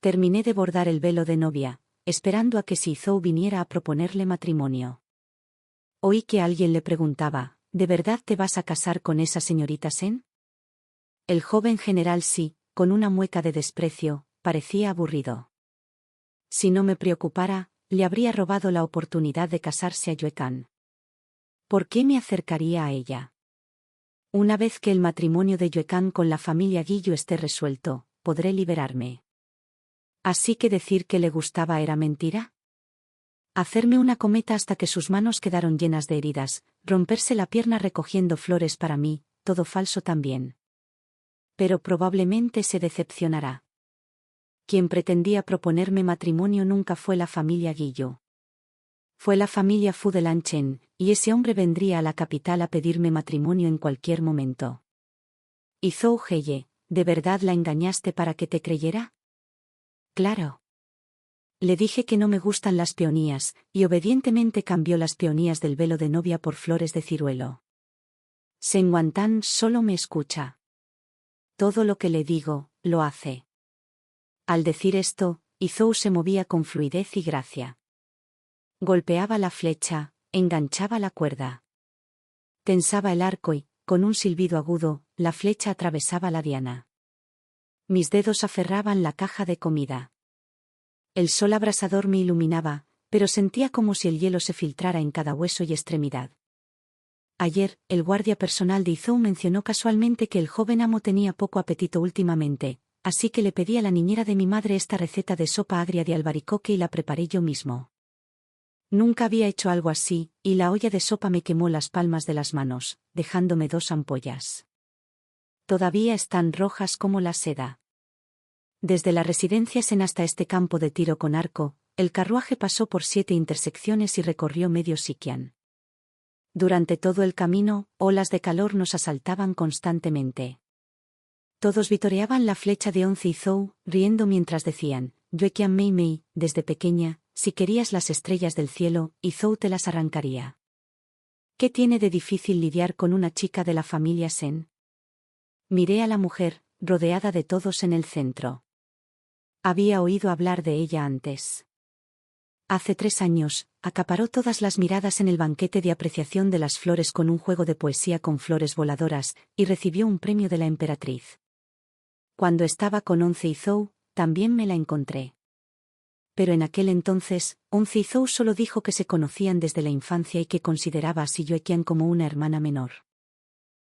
Terminé de bordar el velo de novia, esperando a que Sizhou viniera a proponerle matrimonio. Oí que alguien le preguntaba, ¿de verdad te vas a casar con esa señorita Sen? El joven general sí, con una mueca de desprecio, parecía aburrido. Si no me preocupara, le habría robado la oportunidad de casarse a Yue Kan. ¿Por qué me acercaría a ella? Una vez que el matrimonio de Yue Kan con la familia Guillo esté resuelto, podré liberarme. ¿Así que decir que le gustaba era mentira? Hacerme una cometa hasta que sus manos quedaron llenas de heridas, romperse la pierna recogiendo flores para mí, todo falso también. Pero probablemente se decepcionará. Quien pretendía proponerme matrimonio nunca fue la familia Guillo. Fue la familia Fu de Lanchen, y ese hombre vendría a la capital a pedirme matrimonio en cualquier momento. ¿Y Zhou Heye, de verdad la engañaste para que te creyera? Claro. Le dije que no me gustan las peonías, y obedientemente cambió las peonías del velo de novia por flores de ciruelo. Sen Wantan solo me escucha. Todo lo que le digo, lo hace. Al decir esto, Izhou se movía con fluidez y gracia. Golpeaba la flecha, enganchaba la cuerda. Tensaba el arco y, con un silbido agudo, la flecha atravesaba la diana. Mis dedos aferraban la caja de comida. El sol abrasador me iluminaba, pero sentía como si el hielo se filtrara en cada hueso y extremidad. Ayer, el guardia personal de Izhou mencionó casualmente que el joven amo tenía poco apetito últimamente, así que le pedí a la niñera de mi madre esta receta de sopa agria de albaricoque y la preparé yo mismo. Nunca había hecho algo así, y la olla de sopa me quemó las palmas de las manos, dejándome 2 ampollas. Todavía están rojas como la seda. Desde la residencia Sen hasta este campo de tiro con arco, el carruaje pasó por 7 intersecciones y recorrió medio Sikian. Durante todo el camino, olas de calor nos asaltaban constantemente. Todos vitoreaban la flecha de Once y Zhou, riendo mientras decían, Yuekian Mei Mei, desde pequeña, si querías las estrellas del cielo, Izhou te las arrancaría. ¿Qué tiene de difícil lidiar con una chica de la familia Sen? Miré a la mujer, rodeada de todos en el centro. Había oído hablar de ella antes. Hace 3 años, acaparó todas las miradas en el banquete de apreciación de las flores con un juego de poesía con flores voladoras, y recibió un premio de la emperatriz. Cuando estaba con Once y Zhou, también me la encontré. Pero en aquel entonces, Once y Zhou solo dijo que se conocían desde la infancia y que consideraba a Si Yueqian como una hermana menor.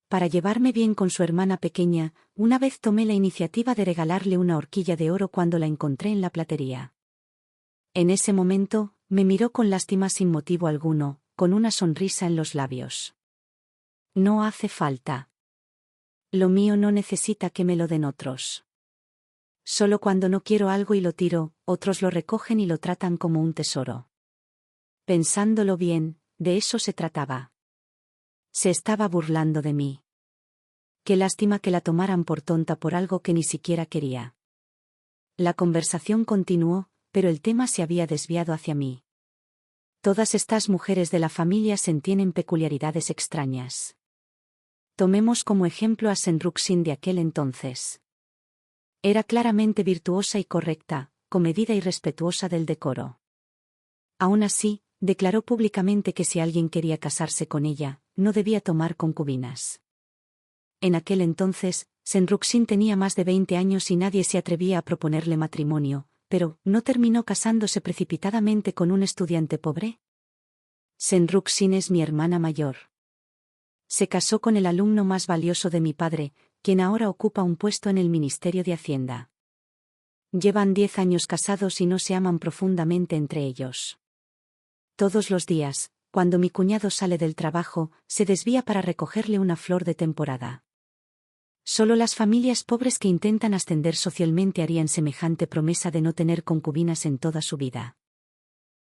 Para llevarme bien con su hermana pequeña, una vez tomé la iniciativa de regalarle una horquilla de oro cuando la encontré en la platería. En ese momento, me miró con lástima sin motivo alguno, con una sonrisa en los labios. No hace falta. Lo mío no necesita que me lo den otros. Solo cuando no quiero algo y lo tiro, otros lo recogen y lo tratan como un tesoro. Pensándolo bien, de eso se trataba. Se estaba burlando de mí. Qué lástima que la tomaran por tonta por algo que ni siquiera quería. La conversación continuó, pero el tema se había desviado hacia mí. Todas estas mujeres de la familia Sen tienen peculiaridades extrañas. Tomemos como ejemplo a Sen Ruxin de aquel entonces. Era claramente virtuosa y correcta, comedida y respetuosa del decoro. Aún así, declaró públicamente que si alguien quería casarse con ella, no debía tomar concubinas. En aquel entonces, Sen Ruxin tenía más de 20 años y nadie se atrevía a proponerle matrimonio, pero ¿no terminó casándose precipitadamente con un estudiante pobre? Sen Ruxin es mi hermana mayor. Se casó con el alumno más valioso de mi padre, quien ahora ocupa un puesto en el Ministerio de Hacienda. Llevan 10 años casados y no se aman profundamente entre ellos. Todos los días, cuando mi cuñado sale del trabajo, se desvía para recogerle una flor de temporada. Solo las familias pobres que intentan ascender socialmente harían semejante promesa de no tener concubinas en toda su vida.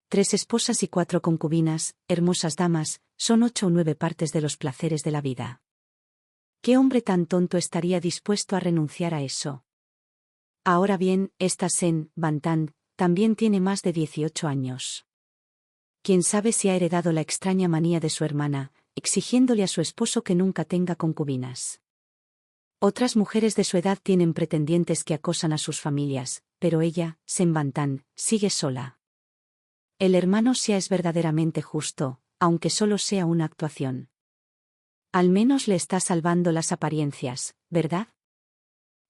3 esposas y 4 concubinas, hermosas damas, son 8 o 9 partes de los placeres de la vida. ¿Qué hombre tan tonto estaría dispuesto a renunciar a eso? Ahora bien, esta Sen Wantan también tiene más de 18 años. Quién sabe si ha heredado la extraña manía de su hermana, exigiéndole a su esposo que nunca tenga concubinas. Otras mujeres de su edad tienen pretendientes que acosan a sus familias, pero ella, Senbantan, sigue sola. El hermano Xia es verdaderamente justo, aunque solo sea una actuación. Al menos le está salvando las apariencias, ¿verdad?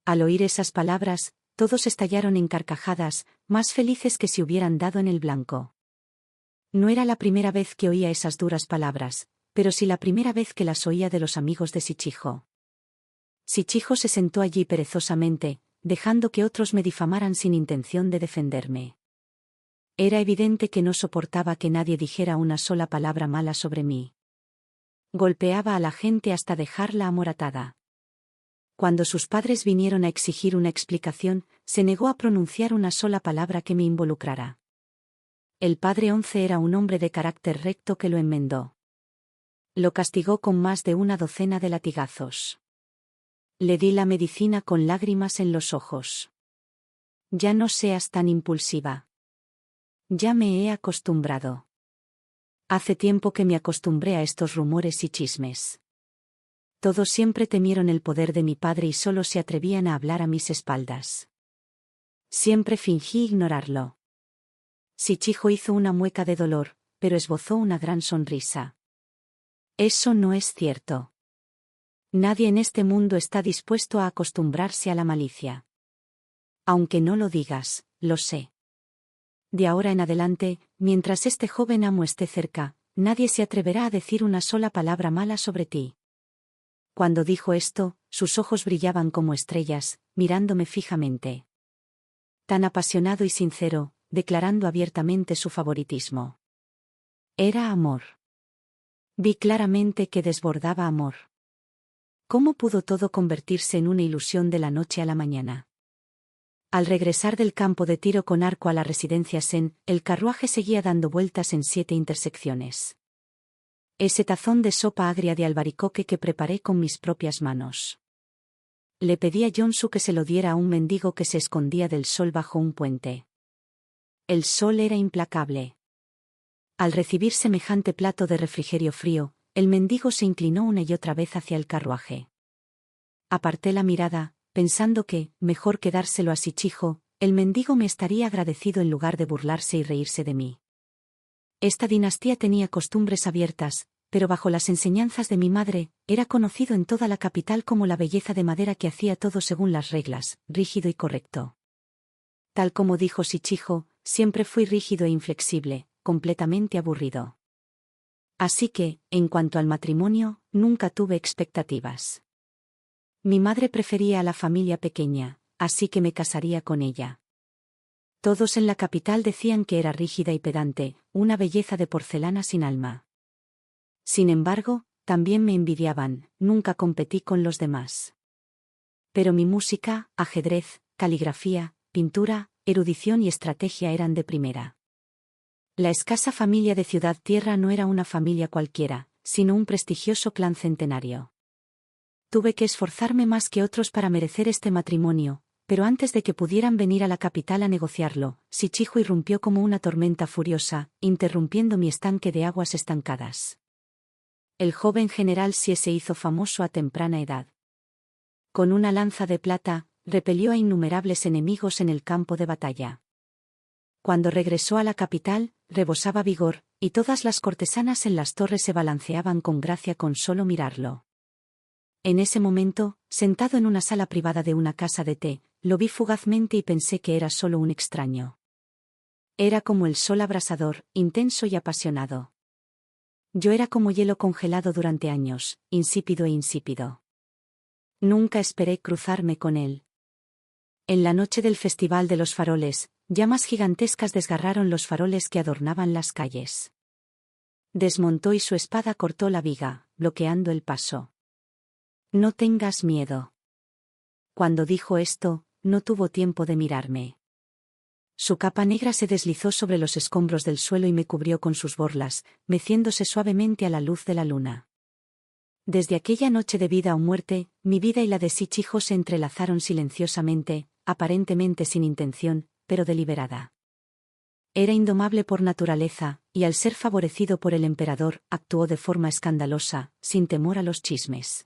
Al oír esas palabras, todos estallaron en carcajadas, más felices que si hubieran dado en el blanco. No era la primera vez que oía esas duras palabras, pero sí la primera vez que las oía de los amigos de Shichijo. Shichijo se sentó allí perezosamente, dejando que otros me difamaran sin intención de defenderme. Era evidente que no soportaba que nadie dijera una sola palabra mala sobre mí. Golpeaba a la gente hasta dejarla amoratada. Cuando sus padres vinieron a exigir una explicación, se negó a pronunciar una sola palabra que me involucrara. El padre 11 era un hombre de carácter recto que lo enmendó. Lo castigó con más de una docena de latigazos. Le di la medicina con lágrimas en los ojos. Ya no seas tan impulsiva. Ya me he acostumbrado. Hace tiempo que me acostumbré a estos rumores y chismes. Todos siempre temieron el poder de mi padre y solo se atrevían a hablar a mis espaldas. Siempre fingí ignorarlo. Shichijo hizo una mueca de dolor, pero esbozó una gran sonrisa. Eso no es cierto. Nadie en este mundo está dispuesto a acostumbrarse a la malicia. Aunque no lo digas, lo sé. De ahora en adelante, mientras este joven amo esté cerca, nadie se atreverá a decir una sola palabra mala sobre ti. Cuando dijo esto, sus ojos brillaban como estrellas, mirándome fijamente. Tan apasionado y sincero, declarando abiertamente su favoritismo. Era amor. Vi claramente que desbordaba amor. ¿Cómo pudo todo convertirse en una ilusión de la noche a la mañana? Al regresar del campo de tiro con arco a la residencia Sen, el carruaje seguía dando vueltas en 7 intersecciones. Ese tazón de sopa agria de albaricoque que preparé con mis propias manos. Le pedí a Yonsu que se lo diera a un mendigo que se escondía del sol bajo un puente. El sol era implacable. Al recibir semejante plato de refrigerio frío, el mendigo se inclinó una y otra vez hacia el carruaje. Aparté la mirada, pensando que, mejor que dárselo a Shichijo, el mendigo me estaría agradecido en lugar de burlarse y reírse de mí. Esta dinastía tenía costumbres abiertas, pero bajo las enseñanzas de mi madre, era conocido en toda la capital como la belleza de madera que hacía todo según las reglas, rígido y correcto. Tal como dijo Shichijo, siempre fui rígido e inflexible, completamente aburrido. Así que, en cuanto al matrimonio, nunca tuve expectativas. Mi madre prefería a la familia pequeña, así que me casaría con ella. Todos en la capital decían que era rígida y pedante, una belleza de porcelana sin alma. Sin embargo, también me envidiaban, nunca competí con los demás. Pero mi música, ajedrez, caligrafía, pintura, erudición y estrategia eran de primera. La escasa familia de Ciudad Tierra no era una familia cualquiera, sino un prestigioso clan centenario. Tuve que esforzarme más que otros para merecer este matrimonio, pero antes de que pudieran venir a la capital a negociarlo, Shichijo irrumpió como una tormenta furiosa, interrumpiendo mi estanque de aguas estancadas. El joven general Xie se hizo famoso a temprana edad. Con una lanza de plata, repelió a innumerables enemigos en el campo de batalla. Cuando regresó a la capital, rebosaba vigor, y todas las cortesanas en las torres se balanceaban con gracia con solo mirarlo. En ese momento, sentado en una sala privada de una casa de té, lo vi fugazmente y pensé que era solo un extraño. Era como el sol abrasador, intenso y apasionado. Yo era como hielo congelado durante años, insípido e insípido. Nunca esperé cruzarme con él. En la noche del Festival de los Faroles, llamas gigantescas desgarraron los faroles que adornaban las calles. Desmontó y su espada cortó la viga, bloqueando el paso. No tengas miedo. Cuando dijo esto, no tuvo tiempo de mirarme. Su capa negra se deslizó sobre los escombros del suelo y me cubrió con sus borlas, meciéndose suavemente a la luz de la luna. Desde aquella noche de vida o muerte, mi vida y la de Shichijo se entrelazaron silenciosamente, aparentemente sin intención, pero deliberada. Era indomable por naturaleza, y al ser favorecido por el emperador, actuó de forma escandalosa, sin temor a los chismes.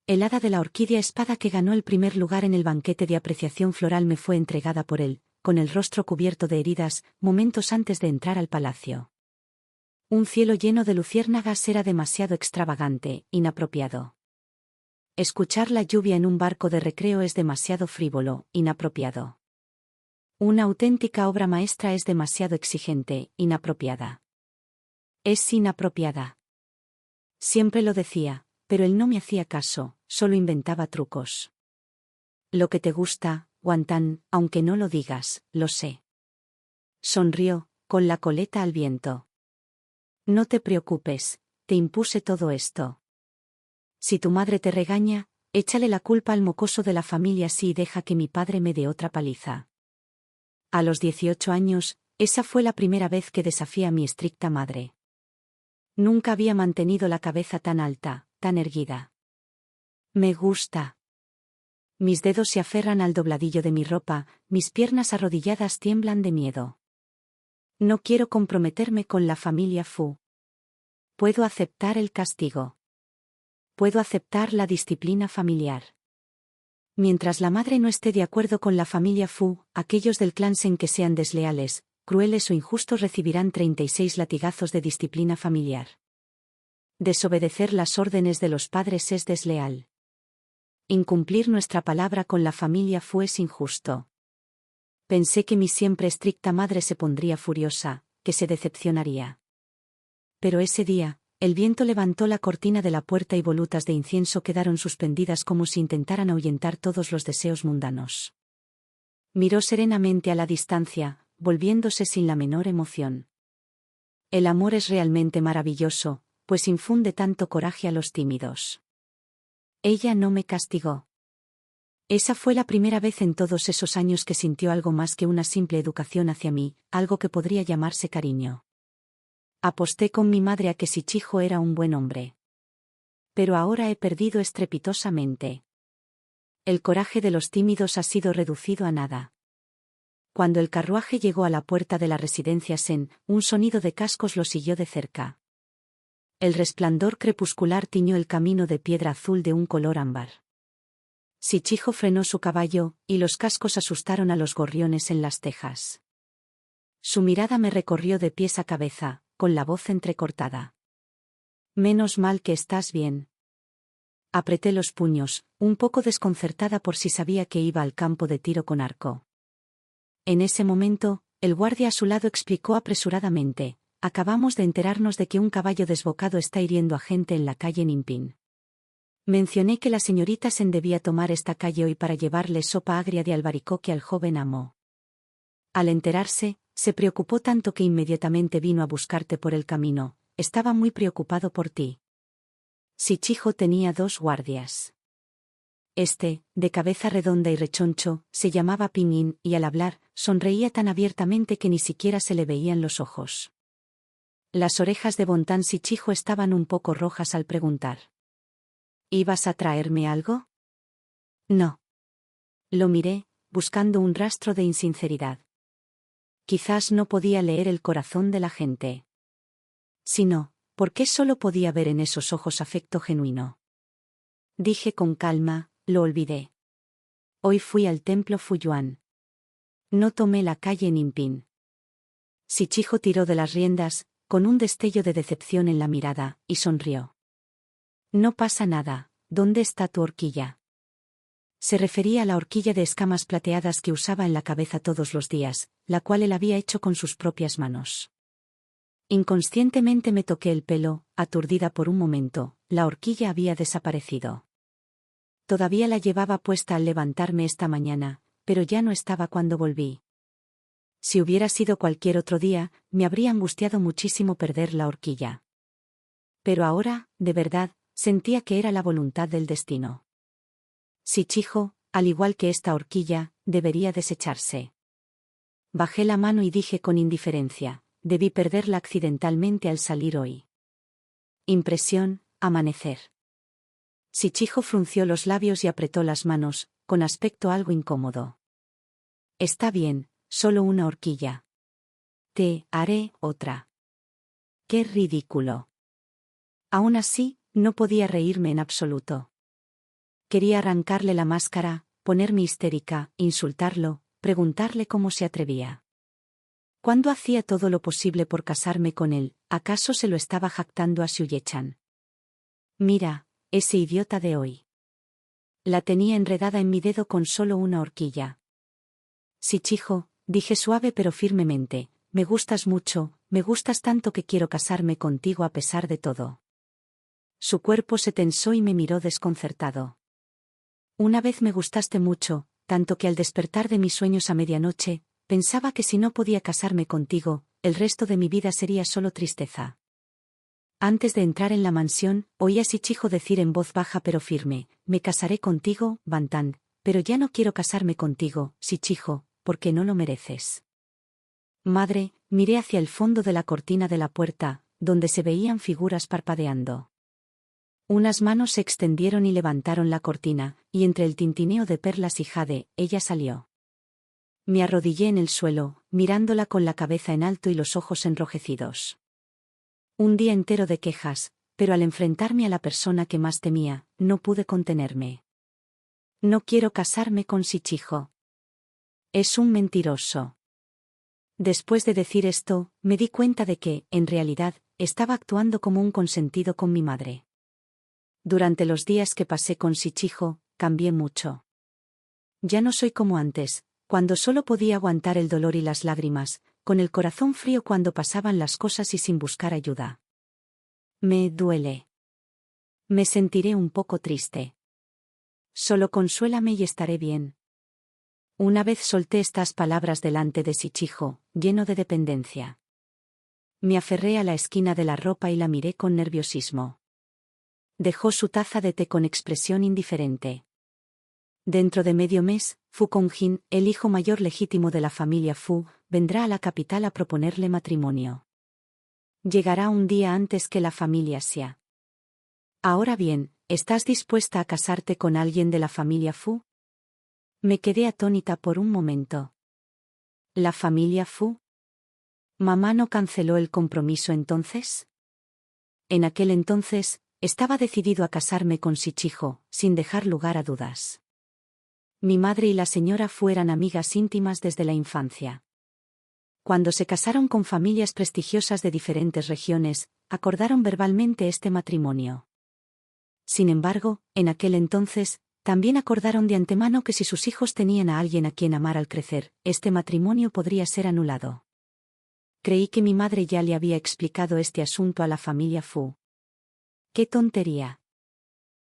El hada de la orquídea espada que ganó el primer lugar en el banquete de apreciación floral me fue entregada por él, con el rostro cubierto de heridas, momentos antes de entrar al palacio. Un cielo lleno de luciérnagas era demasiado extravagante, inapropiado. Escuchar la lluvia en un barco de recreo es demasiado frívolo, inapropiado. Una auténtica obra maestra es demasiado exigente, inapropiada. Es inapropiada. Siempre lo decía, pero él no me hacía caso, solo inventaba trucos. Lo que te gusta, Guantán, aunque no lo digas, lo sé. Sonrió, con la coleta al viento. No te preocupes, te impuse todo esto. Si tu madre te regaña, échale la culpa al mocoso de la familia y deja que mi padre me dé otra paliza. A los 18 años, esa fue la primera vez que desafié a mi estricta madre. Nunca había mantenido la cabeza tan alta, tan erguida. Me gusta. Mis dedos se aferran al dobladillo de mi ropa, mis piernas arrodilladas tiemblan de miedo. No quiero comprometerme con la familia Fu. Puedo aceptar el castigo. Puedo aceptar la disciplina familiar. Mientras la madre no esté de acuerdo con la familia Fu, aquellos del clan Sen que sean desleales, crueles o injustos recibirán 36 latigazos de disciplina familiar. Desobedecer las órdenes de los padres es desleal. Incumplir nuestra palabra con la familia Fu es injusto. Pensé que mi siempre estricta madre se pondría furiosa, que se decepcionaría. Pero ese día, el viento levantó la cortina de la puerta y volutas de incienso quedaron suspendidas como si intentaran ahuyentar todos los deseos mundanos. Miró serenamente a la distancia, volviéndose sin la menor emoción. El amor es realmente maravilloso, pues infunde tanto coraje a los tímidos. Ella no me castigó. Esa fue la primera vez en todos esos años que sintió algo más que una simple educación hacia mí, algo que podría llamarse cariño. Aposté con mi madre a que Shichijo era un buen hombre. Pero ahora he perdido estrepitosamente. El coraje de los tímidos ha sido reducido a nada. Cuando el carruaje llegó a la puerta de la residencia Sen, un sonido de cascos lo siguió de cerca. El resplandor crepuscular tiñó el camino de piedra azul de un color ámbar. Shichijo frenó su caballo, y los cascos asustaron a los gorriones en las tejas. Su mirada me recorrió de pies a cabeza, con la voz entrecortada. Menos mal que estás bien. Apreté los puños, un poco desconcertada por si sabía que iba al campo de tiro con arco. En ese momento, el guardia a su lado explicó apresuradamente: acabamos de enterarnos de que un caballo desbocado está hiriendo a gente en la calle Nimpin. Mencioné que la señorita Sen debía tomar esta calle hoy para llevarle sopa agria de albaricoque al joven amo. Al enterarse, se preocupó tanto que inmediatamente vino a buscarte por el camino. Estaba muy preocupado por ti. Shichijo tenía 2 guardias. Este, de cabeza redonda y rechoncho, se llamaba Pinyin, y al hablar, sonreía tan abiertamente que ni siquiera se le veían los ojos. Las orejas de Bontan Shichijo estaban un poco rojas al preguntar: ¿ibas a traerme algo? No. Lo miré, buscando un rastro de insinceridad. Quizás no podía leer el corazón de la gente. Si no, ¿por qué solo podía ver en esos ojos afecto genuino? Dije con calma: lo olvidé. Hoy fui al templo Fuyuan. No tomé la calle Nimpin. Shichijo tiró de las riendas, con un destello de decepción en la mirada, y sonrió. No pasa nada, ¿dónde está tu horquilla? Se refería a la horquilla de escamas plateadas que usaba en la cabeza todos los días, la cual él había hecho con sus propias manos. Inconscientemente me toqué el pelo, aturdida por un momento. La horquilla había desaparecido. Todavía la llevaba puesta al levantarme esta mañana, pero ya no estaba cuando volví. Si hubiera sido cualquier otro día, me habría angustiado muchísimo perder la horquilla. Pero ahora, de verdad, sentía que era la voluntad del destino. Shichijo, al igual que esta horquilla, debería desecharse. Bajé la mano y dije con indiferencia: debí perderla accidentalmente al salir hoy. Impresión: amanecer. Shichijo frunció los labios y apretó las manos, con aspecto algo incómodo. Está bien, solo una horquilla. Te haré otra. ¡Qué ridículo! Aún así, no podía reírme en absoluto. Quería arrancarle la máscara, ponerme histérica, insultarlo, preguntarle cómo se atrevía. Cuando hacía todo lo posible por casarme con él, ¿acaso se lo estaba jactando a Xiuyechan? Mira, ese idiota de hoy. La tenía enredada en mi dedo con solo una horquilla. Shichijo, dije suave pero firmemente, me gustas mucho, me gustas tanto que quiero casarme contigo a pesar de todo. Su cuerpo se tensó y me miró desconcertado. Una vez me gustaste mucho, tanto que al despertar de mis sueños a medianoche, pensaba que si no podía casarme contigo, el resto de mi vida sería solo tristeza. Antes de entrar en la mansión, oí a Shichijo decir en voz baja pero firme, me casaré contigo, Bantan, pero ya no quiero casarme contigo, Shichijo, porque no lo mereces. Madre, miré hacia el fondo de la cortina de la puerta, donde se veían figuras parpadeando. Unas manos se extendieron y levantaron la cortina, y entre el tintineo de perlas y jade, ella salió. Me arrodillé en el suelo, mirándola con la cabeza en alto y los ojos enrojecidos. Un día entero de quejas, pero al enfrentarme a la persona que más temía, no pude contenerme. No quiero casarme con Shichijo. Es un mentiroso. Después de decir esto, me di cuenta de que, en realidad, estaba actuando como un consentido con mi madre. Durante los días que pasé con Shichijo, cambié mucho. Ya no soy como antes, cuando solo podía aguantar el dolor y las lágrimas, con el corazón frío cuando pasaban las cosas y sin buscar ayuda. Me duele. Me sentiré un poco triste. Solo consuélame y estaré bien. Una vez solté estas palabras delante de Shichijo, lleno de dependencia. Me aferré a la esquina de la ropa y la miré con nerviosismo. Dejó su taza de té con expresión indiferente. Dentro de medio mes, Fu Kongjin, el hijo mayor legítimo de la familia Fu, vendrá a la capital a proponerle matrimonio. Llegará un día antes que la familia Xia. Ahora bien, ¿estás dispuesta a casarte con alguien de la familia Fu? Me quedé atónita por un momento. ¿La familia Fu? ¿Mamá no canceló el compromiso entonces? En aquel entonces, estaba decidido a casarme con Shichijo, sin dejar lugar a dudas. Mi madre y la señora Fu eran amigas íntimas desde la infancia. Cuando se casaron con familias prestigiosas de diferentes regiones, acordaron verbalmente este matrimonio. Sin embargo, en aquel entonces, también acordaron de antemano que si sus hijos tenían a alguien a quien amar al crecer, este matrimonio podría ser anulado. Creí que mi madre ya le había explicado este asunto a la familia Fu. ¡Qué tontería!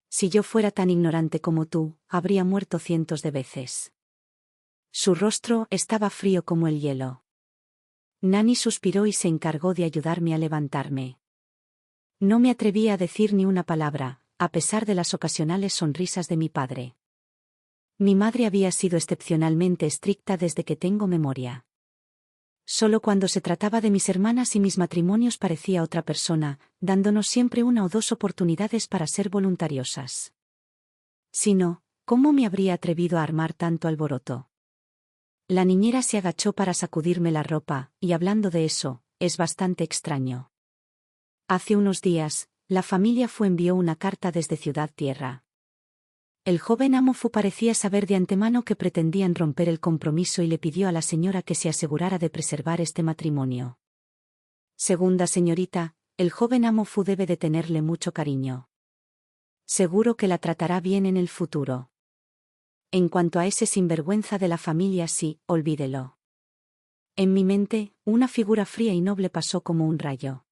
Si yo fuera tan ignorante como tú, habría muerto cientos de veces. Su rostro estaba frío como el hielo. Nani suspiró y se encargó de ayudarme a levantarme. No me atrevía a decir ni una palabra, a pesar de las ocasionales sonrisas de mi padre. Mi madre había sido excepcionalmente estricta desde que tengo memoria. Solo cuando se trataba de mis hermanas y mis matrimonios parecía otra persona, dándonos siempre una o dos oportunidades para ser voluntariosas. Si no, ¿cómo me habría atrevido a armar tanto alboroto? La niñera se agachó para sacudirme la ropa, y hablando de eso, es bastante extraño. Hace unos días, la familia Fu envió una carta desde Ciudad Tierra. El joven amo Fu parecía saber de antemano que pretendían romper el compromiso y le pidió a la señora que se asegurara de preservar este matrimonio. Segunda señorita, el joven amo Fu debe de tenerle mucho cariño. Seguro que la tratará bien en el futuro. En cuanto a ese sinvergüenza de la familia sí, olvídelo. En mi mente, una figura fría y noble pasó como un rayo.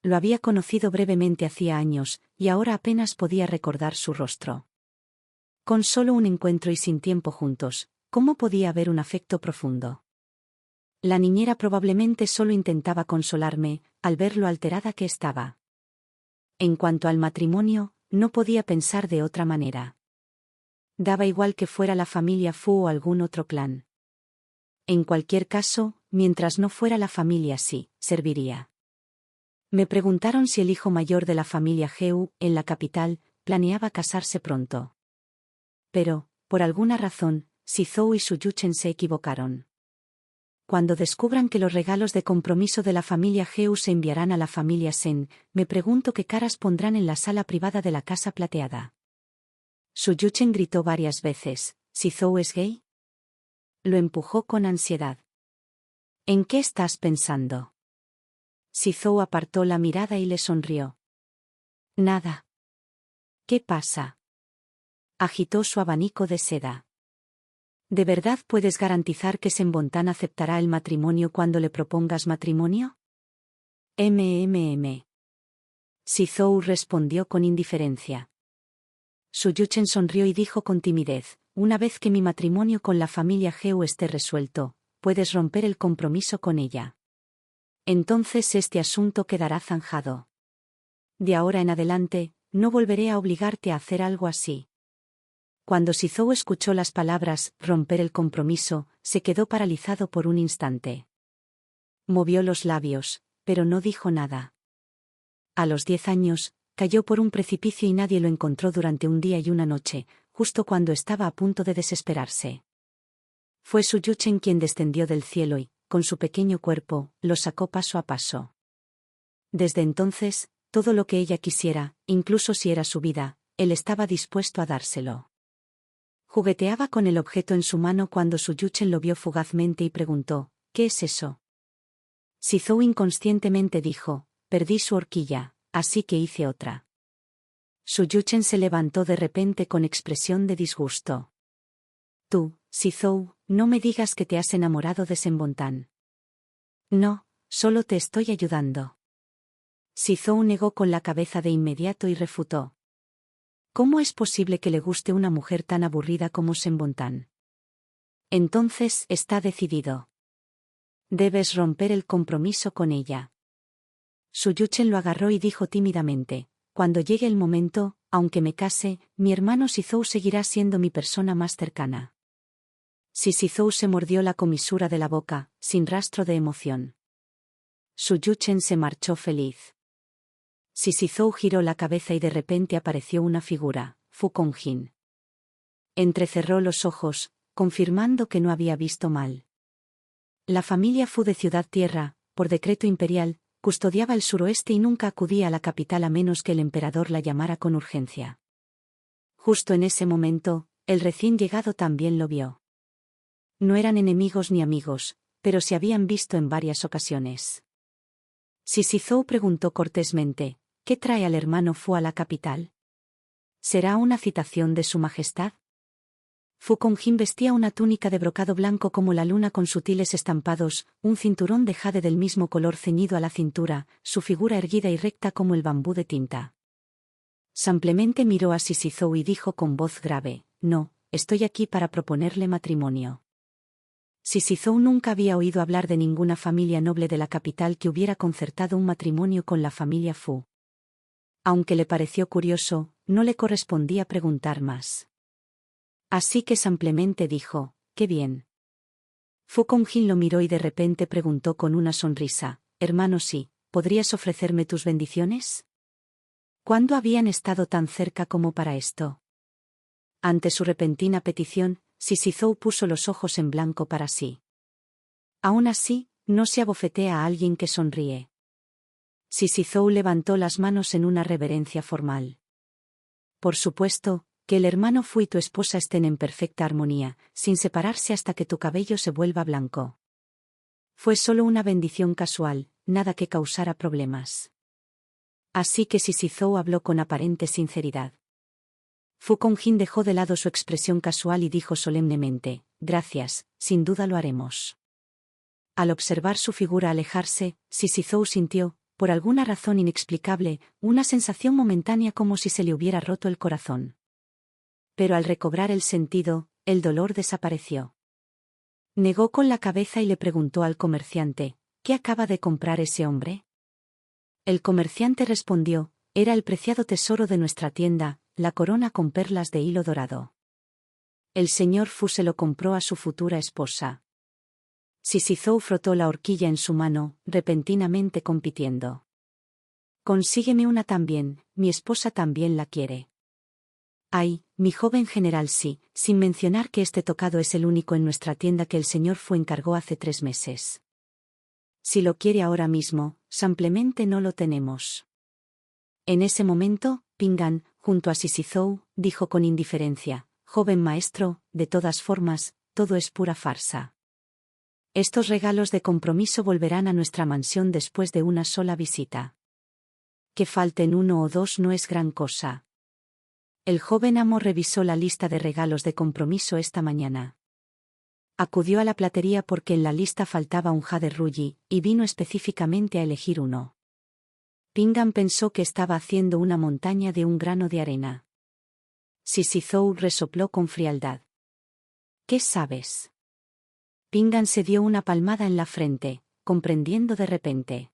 Lo había conocido brevemente hacía años, y ahora apenas podía recordar su rostro. Con solo un encuentro y sin tiempo juntos, ¿cómo podía haber un afecto profundo? La niñera probablemente solo intentaba consolarme, al ver lo alterada que estaba. En cuanto al matrimonio, no podía pensar de otra manera. Daba igual que fuera la familia Fu o algún otro clan. En cualquier caso, mientras no fuera la familia sí, serviría. Me preguntaron si el hijo mayor de la familia Geu, en la capital, planeaba casarse pronto. Pero, por alguna razón, Shizou y Su Yuchen se equivocaron. Cuando descubran que los regalos de compromiso de la familia Geu se enviarán a la familia Sen, me pregunto qué caras pondrán en la sala privada de la Casa Plateada. Su Yuchen gritó varias veces, ¿Si Zhou es gay? Lo empujó con ansiedad. ¿En qué estás pensando? Si Zhou apartó la mirada y le sonrió. Nada. ¿Qué pasa? Agitó su abanico de seda. ¿De verdad puedes garantizar que Sembontan aceptará el matrimonio cuando le propongas matrimonio? Si Zhou respondió con indiferencia. Su Yuchen sonrió y dijo con timidez, una vez que mi matrimonio con la familia Geu esté resuelto, puedes romper el compromiso con ella. Entonces este asunto quedará zanjado. De ahora en adelante, no volveré a obligarte a hacer algo así. Cuando Si Zhou escuchó las palabras, romper el compromiso, se quedó paralizado por un instante. Movió los labios, pero no dijo nada. A los 10 años, cayó por un precipicio y nadie lo encontró durante un día y una noche, justo cuando estaba a punto de desesperarse. Fue Su Yuchen quien descendió del cielo y, con su pequeño cuerpo, lo sacó paso a paso. Desde entonces, todo lo que ella quisiera, incluso si era su vida, él estaba dispuesto a dárselo. Jugueteaba con el objeto en su mano cuando Su Yuchen lo vio fugazmente y preguntó, ¿qué es eso? Si Zhou inconscientemente dijo, perdí su horquilla, así que hice otra. Su Yuchen se levantó de repente con expresión de disgusto. Tú, Si Zhou, no me digas que te has enamorado de Sembontan. No, solo te estoy ayudando. Si Zhou negó con la cabeza de inmediato y refutó. ¿Cómo es posible que le guste una mujer tan aburrida como Sembontan? Entonces está decidido. Debes romper el compromiso con ella. Su Yuchen lo agarró y dijo tímidamente, cuando llegue el momento, aunque me case, mi hermano Si Zhou seguirá siendo mi persona más cercana. Si Zhou se mordió la comisura de la boca, sin rastro de emoción. Su Yuchen se marchó feliz. Si Zhou giró la cabeza y de repente apareció una figura, Fu Congjin. Entrecerró los ojos, confirmando que no había visto mal. La familia Fu de Ciudad Tierra, por decreto imperial, custodiaba el suroeste y nunca acudía a la capital a menos que el emperador la llamara con urgencia. Justo en ese momento, el recién llegado también lo vio. No eran enemigos ni amigos, pero se habían visto en varias ocasiones. Si Zhou preguntó cortésmente, ¿qué trae al hermano Fu a la capital? ¿Será una citación de su majestad? Fu Congjin vestía una túnica de brocado blanco como la luna con sutiles estampados, un cinturón de jade del mismo color ceñido a la cintura, su figura erguida y recta como el bambú de tinta. Simplemente miró a Si Zhou y dijo con voz grave, no, estoy aquí para proponerle matrimonio. Si Zhou nunca había oído hablar de ninguna familia noble de la capital que hubiera concertado un matrimonio con la familia Fu. Aunque le pareció curioso, no le correspondía preguntar más. Así que simplemente dijo, «Qué bien». Fu Congjin lo miró y de repente preguntó con una sonrisa, «Hermano Si, ¿podrías ofrecerme tus bendiciones?» ¿Cuándo habían estado tan cerca como para esto? Ante su repentina petición, Si Zhou puso los ojos en blanco para sí. Aún así, no se abofetea a alguien que sonríe. Si Zhou levantó las manos en una reverencia formal. Por supuesto, que el hermano Fu y tu esposa estén en perfecta armonía, sin separarse hasta que tu cabello se vuelva blanco. Fue solo una bendición casual, nada que causara problemas. Así que Si Zhou habló con aparente sinceridad. Fu Congjin dejó de lado su expresión casual y dijo solemnemente, «Gracias, sin duda lo haremos». Al observar su figura alejarse, Si Zhou sintió, por alguna razón inexplicable, una sensación momentánea como si se le hubiera roto el corazón. Pero al recobrar el sentido, el dolor desapareció. Negó con la cabeza y le preguntó al comerciante, «¿Qué acaba de comprar ese hombre?» El comerciante respondió, «Era el preciado tesoro de nuestra tienda, la corona con perlas de hilo dorado». El señor Fu se lo compró a su futura esposa. Si Zhou frotó la horquilla en su mano, repentinamente compitiendo. «Consígueme una también, mi esposa también la quiere». «Ay, mi joven general sí, sin mencionar que este tocado es el único en nuestra tienda que el señor Fu encargó hace 3 meses. Si lo quiere ahora mismo, simplemente no lo tenemos». En ese momento, Pingan, junto a Sisizou, dijo con indiferencia: «Joven maestro, de todas formas, todo es pura farsa. Estos regalos de compromiso volverán a nuestra mansión después de una sola visita. Que falten uno o dos no es gran cosa». El joven amo revisó la lista de regalos de compromiso esta mañana. Acudió a la platería porque en la lista faltaba un jade rulli, y vino específicamente a elegir uno. Pingan pensó que estaba haciendo una montaña de un grano de arena. Sisizou resopló con frialdad. «¿Qué sabes?» Pingan se dio una palmada en la frente, comprendiendo de repente.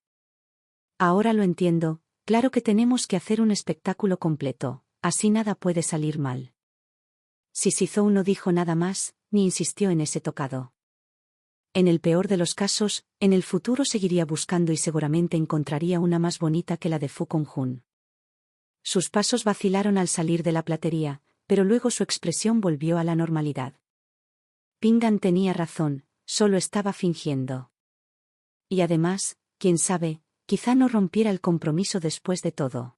«Ahora lo entiendo, claro que tenemos que hacer un espectáculo completo, así nada puede salir mal». Sisizou no dijo nada más, ni insistió en ese tocado. En el peor de los casos, en el futuro seguiría buscando y seguramente encontraría una más bonita que la de Fu Congjun. Sus pasos vacilaron al salir de la platería, pero luego su expresión volvió a la normalidad. Pingan tenía razón, solo estaba fingiendo. Y además, quién sabe, quizá no rompiera el compromiso después de todo.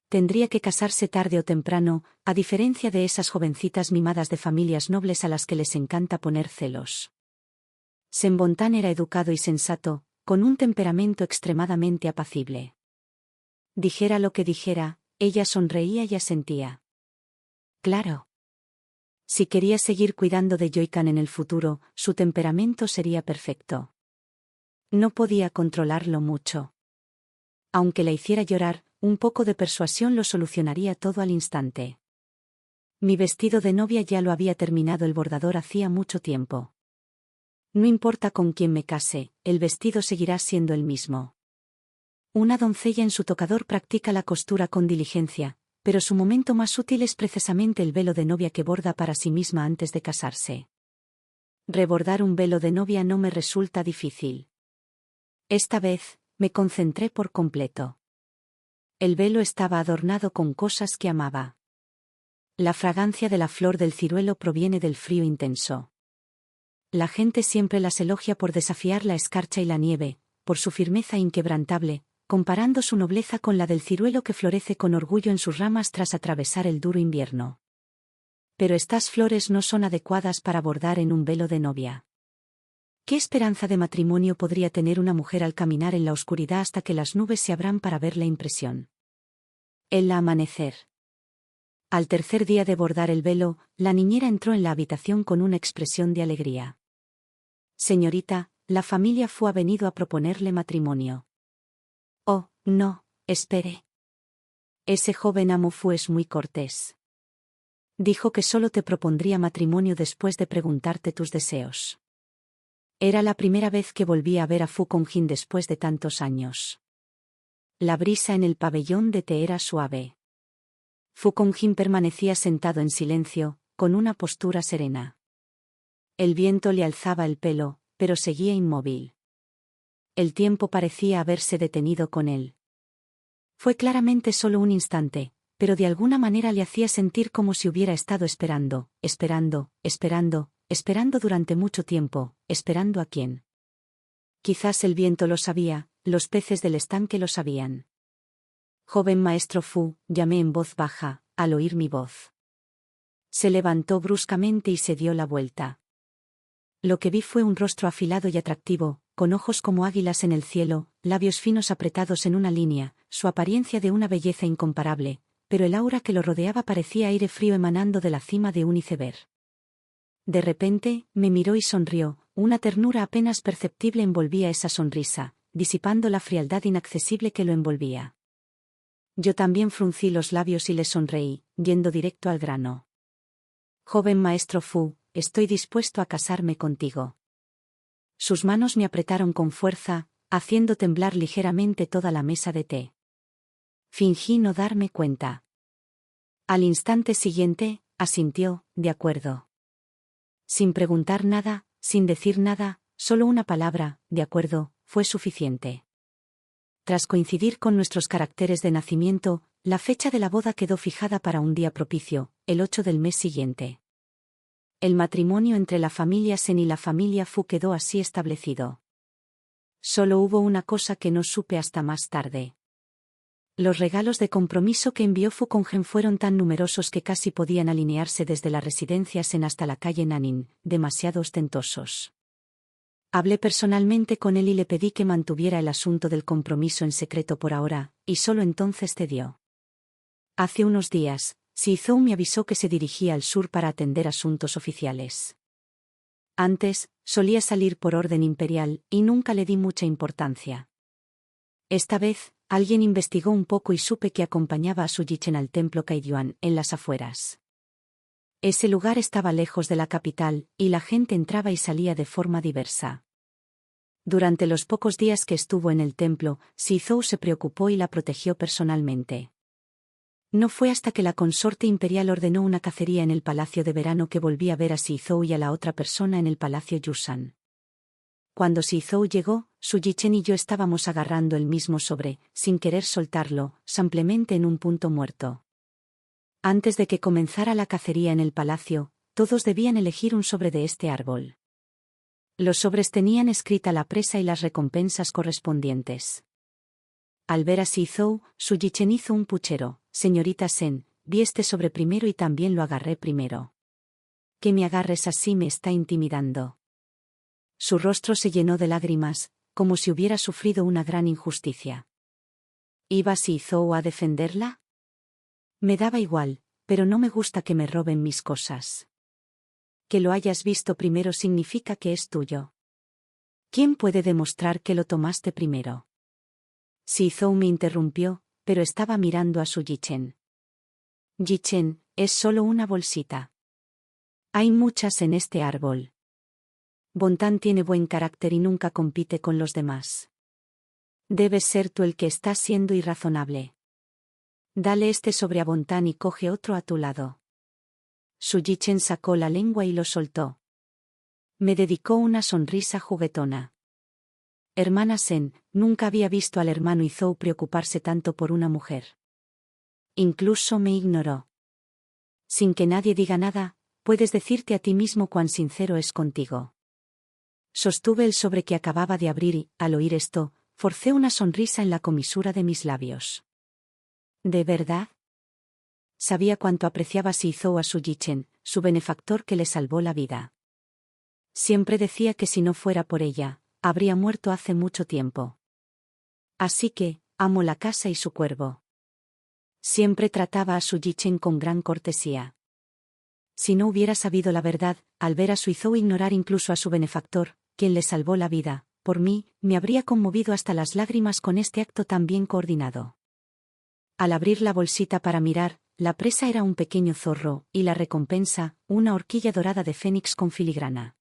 Tendría que casarse tarde o temprano, a diferencia de esas jovencitas mimadas de familias nobles a las que les encanta poner celos. Sembontan era educado y sensato, con un temperamento extremadamente apacible. Dijera lo que dijera, ella sonreía y asentía. Claro. Si quería seguir cuidando de Yoikan en el futuro, su temperamento sería perfecto. No podía controlarlo mucho. Aunque la hiciera llorar, un poco de persuasión lo solucionaría todo al instante. Mi vestido de novia ya lo había terminado el bordador hacía mucho tiempo. No importa con quién me case, el vestido seguirá siendo el mismo. Una doncella en su tocador practica la costura con diligencia, pero su momento más útil es precisamente el velo de novia que borda para sí misma antes de casarse. Rebordar un velo de novia no me resulta difícil. Esta vez, me concentré por completo. El velo estaba adornado con cosas que amaba. La fragancia de la flor del ciruelo proviene del frío intenso. La gente siempre las elogia por desafiar la escarcha y la nieve, por su firmeza inquebrantable, comparando su nobleza con la del ciruelo que florece con orgullo en sus ramas tras atravesar el duro invierno. Pero estas flores no son adecuadas para bordar en un velo de novia. ¿Qué esperanza de matrimonio podría tener una mujer al caminar en la oscuridad hasta que las nubes se abran para ver la impresión? El amanecer. Al tercer día de bordar el velo, la niñera entró en la habitación con una expresión de alegría. «Señorita, la familia Fu ha venido a proponerle matrimonio». «Oh, no, espere. Ese joven amo Fu es muy cortés. Dijo que solo te propondría matrimonio después de preguntarte tus deseos». Era la primera vez que volvía a ver a Fu Congjin después de tantos años. La brisa en el pabellón de té era suave. Fu Congjin permanecía sentado en silencio, con una postura serena. El viento le alzaba el pelo, pero seguía inmóvil. El tiempo parecía haberse detenido con él. Fue claramente solo un instante, pero de alguna manera le hacía sentir como si hubiera estado esperando, esperando durante mucho tiempo, ¿esperando a quién? Quizás el viento lo sabía, los peces del estanque lo sabían. «Joven maestro Fu», llamé en voz baja, al oír mi voz. Se levantó bruscamente y se dio la vuelta. Lo que vi fue un rostro afilado y atractivo, con ojos como águilas en el cielo, labios finos apretados en una línea, su apariencia de una belleza incomparable, pero el aura que lo rodeaba parecía aire frío emanando de la cima de un iceberg. De repente, me miró y sonrió, una ternura apenas perceptible envolvía esa sonrisa, disipando la frialdad inaccesible que lo envolvía. Yo también fruncí los labios y le sonreí, yendo directo al grano. «Joven maestro Fu, estoy dispuesto a casarme contigo». Sus manos me apretaron con fuerza, haciendo temblar ligeramente toda la mesa de té. Fingí no darme cuenta. Al instante siguiente, asintió, de acuerdo. Sin preguntar nada, sin decir nada, solo una palabra, de acuerdo, fue suficiente. Tras coincidir con nuestros caracteres de nacimiento, la fecha de la boda quedó fijada para un día propicio, el 8 del mes siguiente. El matrimonio entre la familia Sen y la familia Fu quedó así establecido. Solo hubo una cosa que no supe hasta más tarde. Los regalos de compromiso que envió Fu Conghen fueron tan numerosos que casi podían alinearse desde la residencia Sen hasta la calle Nanin, demasiado ostentosos. Hablé personalmente con él y le pedí que mantuviera el asunto del compromiso en secreto por ahora, y solo entonces cedió. Hace unos días, Shizou me avisó que se dirigía al sur para atender asuntos oficiales. Antes, solía salir por orden imperial, y nunca le di mucha importancia. Esta vez, alguien investigó un poco y supe que acompañaba a Su Yichen al templo Kaidyuan, en las afueras. Ese lugar estaba lejos de la capital, y la gente entraba y salía de forma diversa. Durante los pocos días que estuvo en el templo, Shizou se preocupó y la protegió personalmente. No fue hasta que la consorte imperial ordenó una cacería en el palacio de verano que volví a ver a Shizou y a la otra persona en el palacio Yusan. Cuando Shizou llegó, Su Yichen y yo estábamos agarrando el mismo sobre, sin querer soltarlo, simplemente en un punto muerto. Antes de que comenzara la cacería en el palacio, todos debían elegir un sobre de este árbol. Los sobres tenían escrita la presa y las recompensas correspondientes. Al ver a Shizou, Su Yichen hizo un puchero. Señorita Sen, vi este sobre primero y también lo agarré primero. Que me agarres así me está intimidando. Su rostro se llenó de lágrimas, como si hubiera sufrido una gran injusticia. ¿Iba Shizou a defenderla? Me daba igual, pero no me gusta que me roben mis cosas. Que lo hayas visto primero significa que es tuyo. ¿Quién puede demostrar que lo tomaste primero? Shizou me interrumpió, pero estaba mirando a Su Yichen. Yichen, es solo una bolsita. Hay muchas en este árbol. Bontan tiene buen carácter y nunca compite con los demás. Debes ser tú el que está siendo irrazonable. Dale este sobre a Bontan y coge otro a tu lado. Su Yichen sacó la lengua y lo soltó. Me dedicó una sonrisa juguetona. Hermana Sen, nunca había visto al hermano Izou preocuparse tanto por una mujer. Incluso me ignoró. Sin que nadie diga nada, puedes decirte a ti mismo cuán sincero es contigo. Sostuve el sobre que acababa de abrir y, al oír esto, forcé una sonrisa en la comisura de mis labios. ¿De verdad? Sabía cuánto apreciaba Shizou a Su Yichen, su benefactor que le salvó la vida. Siempre decía que si no fuera por ella, habría muerto hace mucho tiempo. Así que, amo la casa y su cuervo. Siempre trataba a Su Yichen con gran cortesía. Si no hubiera sabido la verdad, al ver a Shizou ignorar incluso a su benefactor, quien le salvó la vida, por mí, me habría conmovido hasta las lágrimas con este acto tan bien coordinado. Al abrir la bolsita para mirar, la presa era un pequeño zorro, y la recompensa, una horquilla dorada de fénix con filigrana.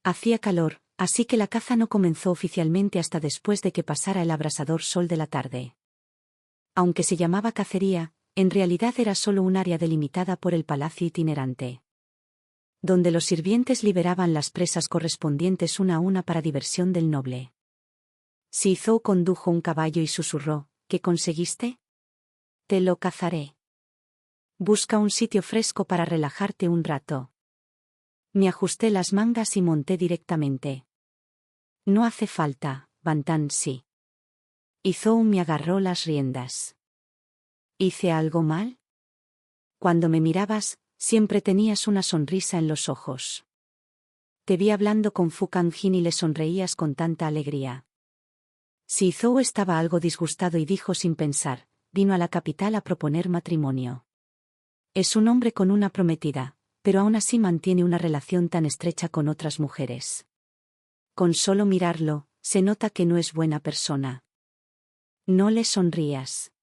Hacía calor, así que la caza no comenzó oficialmente hasta después de que pasara el abrasador sol de la tarde. Aunque se llamaba cacería, en realidad era solo un área delimitada por el palacio itinerante, donde los sirvientes liberaban las presas correspondientes una a una para diversión del noble. Shizou condujo un caballo y susurró, ¿qué conseguiste? Te lo cazaré. Busca un sitio fresco para relajarte un rato. Me ajusté las mangas y monté directamente. No hace falta, Bantan sí. Izou me agarró las riendas. ¿Hice algo mal? Cuando me mirabas, siempre tenías una sonrisa en los ojos. Te vi hablando con Fu Cangjin y le sonreías con tanta alegría. Shizou estaba algo disgustado y dijo sin pensar, vino a la capital a proponer matrimonio. Es un hombre con una prometida, pero aún así mantiene una relación tan estrecha con otras mujeres. Con solo mirarlo, se nota que no es buena persona. No le sonrías.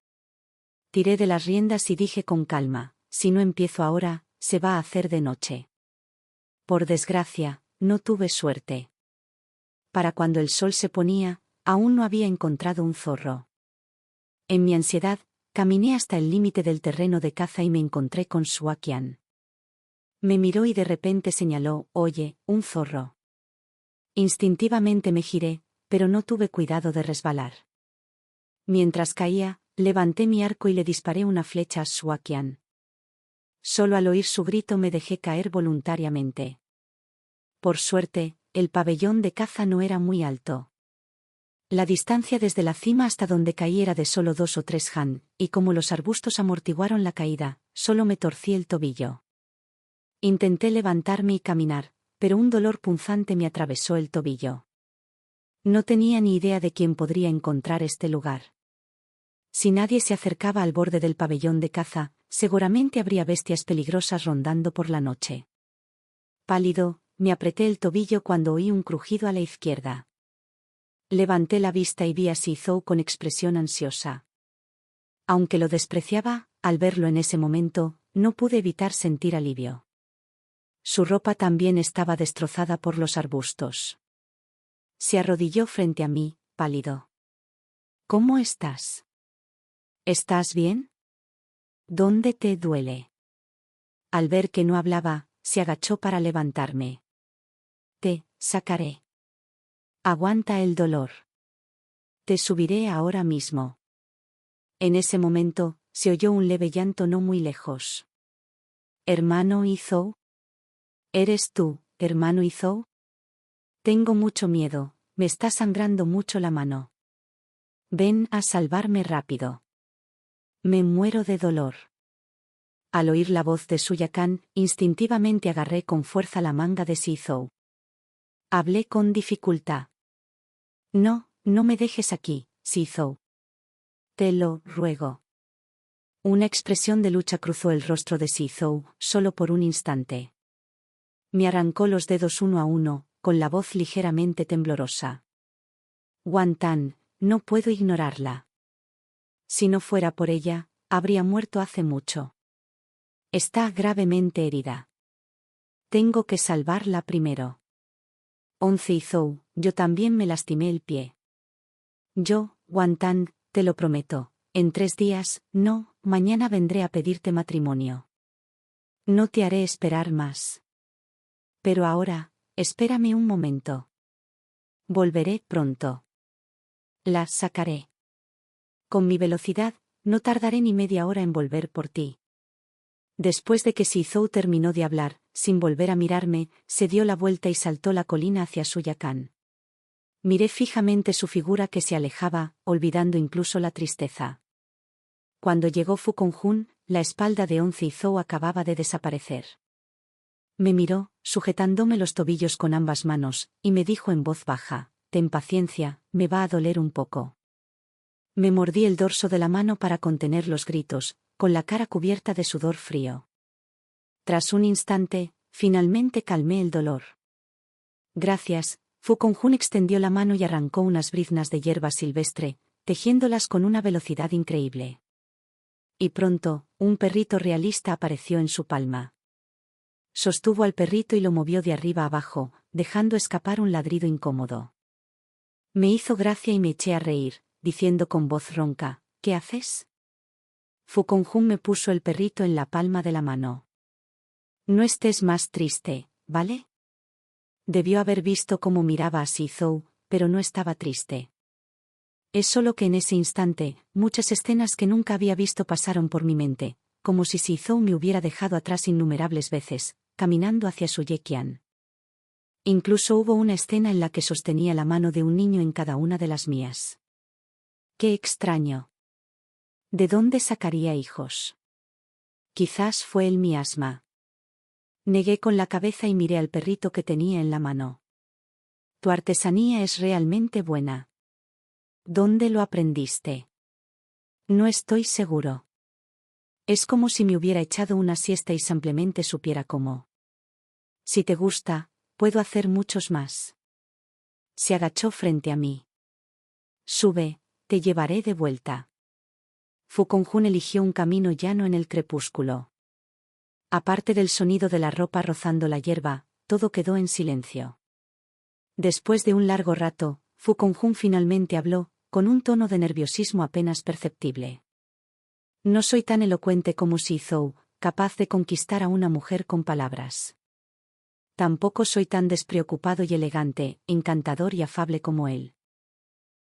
Tiré de las riendas y dije con calma, si no empiezo ahora, se va a hacer de noche. Por desgracia, no tuve suerte. Para cuando el sol se ponía, aún no había encontrado un zorro. En mi ansiedad, caminé hasta el límite del terreno de caza y me encontré con Shuaqian. Me miró y de repente señaló, oye, un zorro. Instintivamente me giré, pero no tuve cuidado de resbalar. Mientras caía, levanté mi arco y le disparé una flecha a Shuaqian. Solo al oír su grito me dejé caer voluntariamente. Por suerte, el pabellón de caza no era muy alto. La distancia desde la cima hasta donde caí era de solo 2 o 3 han, y como los arbustos amortiguaron la caída, solo me torcí el tobillo. Intenté levantarme y caminar, pero un dolor punzante me atravesó el tobillo. No tenía ni idea de quién podría encontrar este lugar. Si nadie se acercaba al borde del pabellón de caza, seguramente habría bestias peligrosas rondando por la noche. Pálido, me apreté el tobillo cuando oí un crujido a la izquierda. Levanté la vista y vi a Sizhou con expresión ansiosa. Aunque lo despreciaba, al verlo en ese momento, no pude evitar sentir alivio. Su ropa también estaba destrozada por los arbustos. Se arrodilló frente a mí, pálido. ¿Cómo estás? ¿Estás bien? ¿Dónde te duele? Al ver que no hablaba, se agachó para levantarme. Te sacaré. Aguanta el dolor. Te subiré ahora mismo. En ese momento, se oyó un leve llanto no muy lejos. ¿Hermano Izhou? ¿Eres tú, hermano Izhou? Tengo mucho miedo, me está sangrando mucho la mano. Ven a salvarme rápido. Me muero de dolor. Al oír la voz de Suya Kan, instintivamente agarré con fuerza la manga de Sizhou. Hablé con dificultad. No, no me dejes aquí, Sizhou. Te lo ruego. Una expresión de lucha cruzó el rostro de Sizhou, solo por un instante. Me arrancó los dedos uno a uno, con la voz ligeramente temblorosa. Guantán, no puedo ignorarla. Si no fuera por ella, habría muerto hace mucho. Está gravemente herida. Tengo que salvarla primero. 11 Izhou, yo también me lastimé el pie. Yo, Guantán, te lo prometo, en 3 días, no, mañana vendré a pedirte matrimonio. No te haré esperar más. Pero ahora, espérame un momento. Volveré pronto. La sacaré. Con mi velocidad, no tardaré ni media hora en volver por ti. Después de que Sizhou terminó de hablar, sin volver a mirarme, se dio la vuelta y saltó la colina hacia Suya Kan. Miré fijamente su figura que se alejaba, olvidando incluso la tristeza. Cuando llegó Fu Conjun, la espalda de 11 Izhou acababa de desaparecer. Me miró, sujetándome los tobillos con ambas manos, y me dijo en voz baja: ten paciencia, me va a doler un poco. Me mordí el dorso de la mano para contener los gritos, con la cara cubierta de sudor frío. Tras un instante, finalmente calmé el dolor. Gracias. Fu Conjun extendió la mano y arrancó unas briznas de hierba silvestre, tejiéndolas con una velocidad increíble. Y pronto, un perrito realista apareció en su palma. Sostuvo al perrito y lo movió de arriba abajo, dejando escapar un ladrido incómodo. Me hizo gracia y me eché a reír, diciendo con voz ronca: ¿qué haces? Fu Conjun me puso el perrito en la palma de la mano. No estés más triste, ¿vale? Debió haber visto cómo miraba a Sizhou, pero no estaba triste. Es solo que en ese instante, muchas escenas que nunca había visto pasaron por mi mente, como si Sizhou me hubiera dejado atrás innumerables veces, caminando hacia su Yeqian. Incluso hubo una escena en la que sostenía la mano de un niño en cada una de las mías. ¡Qué extraño! ¿De dónde sacaría hijos? Quizás fue el miasma. Negué con la cabeza y miré al perrito que tenía en la mano. Tu artesanía es realmente buena. ¿Dónde lo aprendiste? No estoy seguro. Es como si me hubiera echado una siesta y simplemente supiera cómo. Si te gusta, puedo hacer muchos más. Se agachó frente a mí. Sube, te llevaré de vuelta. Fu Conjun eligió un camino llano en el crepúsculo. Aparte del sonido de la ropa rozando la hierba, todo quedó en silencio. Después de un largo rato, Fu Conjun finalmente habló, con un tono de nerviosismo apenas perceptible. No soy tan elocuente como Sizhou, capaz de conquistar a una mujer con palabras. Tampoco soy tan despreocupado y elegante, encantador y afable como él.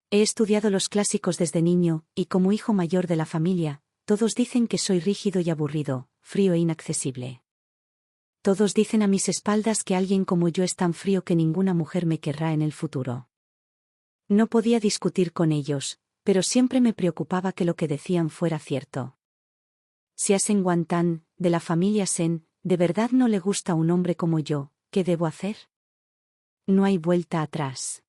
He estudiado los clásicos desde niño, y como hijo mayor de la familia, todos dicen que soy rígido y aburrido, frío e inaccesible. Todos dicen a mis espaldas que alguien como yo es tan frío que ninguna mujer me querrá en el futuro. No podía discutir con ellos, pero siempre me preocupaba que lo que decían fuera cierto. Si a Sen Guantán, de la familia Sen, de verdad no le gusta un hombre como yo, ¿qué debo hacer? No hay vuelta atrás.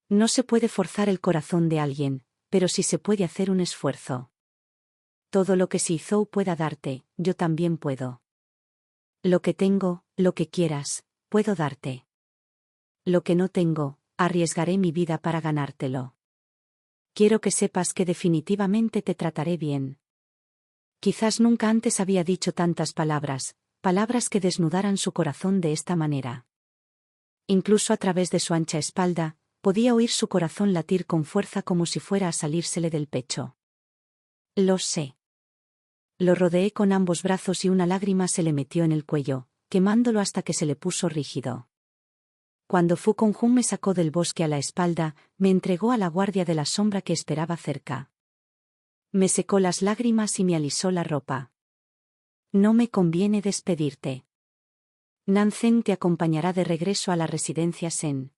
No se puede forzar el corazón de alguien, pero sí se puede hacer un esfuerzo. Todo lo que Si Zhou pueda darte, yo también puedo. Lo que tengo, lo que quieras, puedo darte. Lo que no tengo, arriesgaré mi vida para ganártelo. Quiero que sepas que definitivamente te trataré bien. Quizás nunca antes había dicho tantas palabras, palabras que desnudaran su corazón de esta manera. Incluso a través de su ancha espalda, podía oír su corazón latir con fuerza como si fuera a salírsele del pecho. Lo sé. Lo rodeé con ambos brazos y una lágrima se le metió en el cuello, quemándolo hasta que se le puso rígido. Cuando Fu Conjun me sacó del bosque a la espalda, me entregó a la guardia de la sombra que esperaba cerca. Me secó las lágrimas y me alisó la ropa. No me conviene despedirte. Nanzen te acompañará de regreso a la residencia Sen.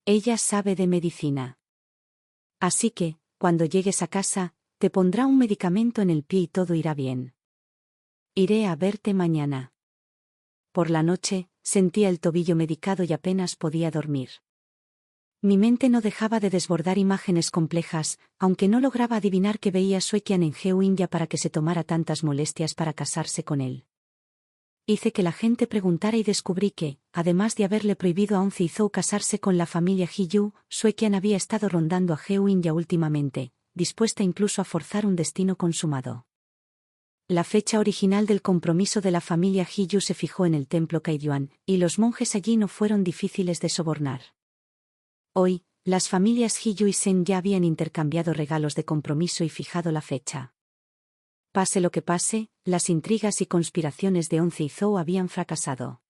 Ella sabe de medicina. Así que, cuando llegues a casa, te pondrá un medicamento en el pie y todo irá bien. Iré a verte mañana. Por la noche, sentía el tobillo medicado y apenas podía dormir. Mi mente no dejaba de desbordar imágenes complejas, aunque no lograba adivinar qué veía Suekian en Geo India para que se tomara tantas molestias para casarse con él. Hice que la gente preguntara y descubrí que, además de haberle prohibido a On Zizou casarse con la familia Hiyu, Suekian había estado rondando a Geo India últimamente, dispuesta incluso a forzar un destino consumado. La fecha original del compromiso de la familia Hiyu se fijó en el templo Kaiyuan, y los monjes allí no fueron difíciles de sobornar. Hoy, las familias Hiyu y Sen ya habían intercambiado regalos de compromiso y fijado la fecha. Pase lo que pase, las intrigas y conspiraciones de On Zizou habían fracasado.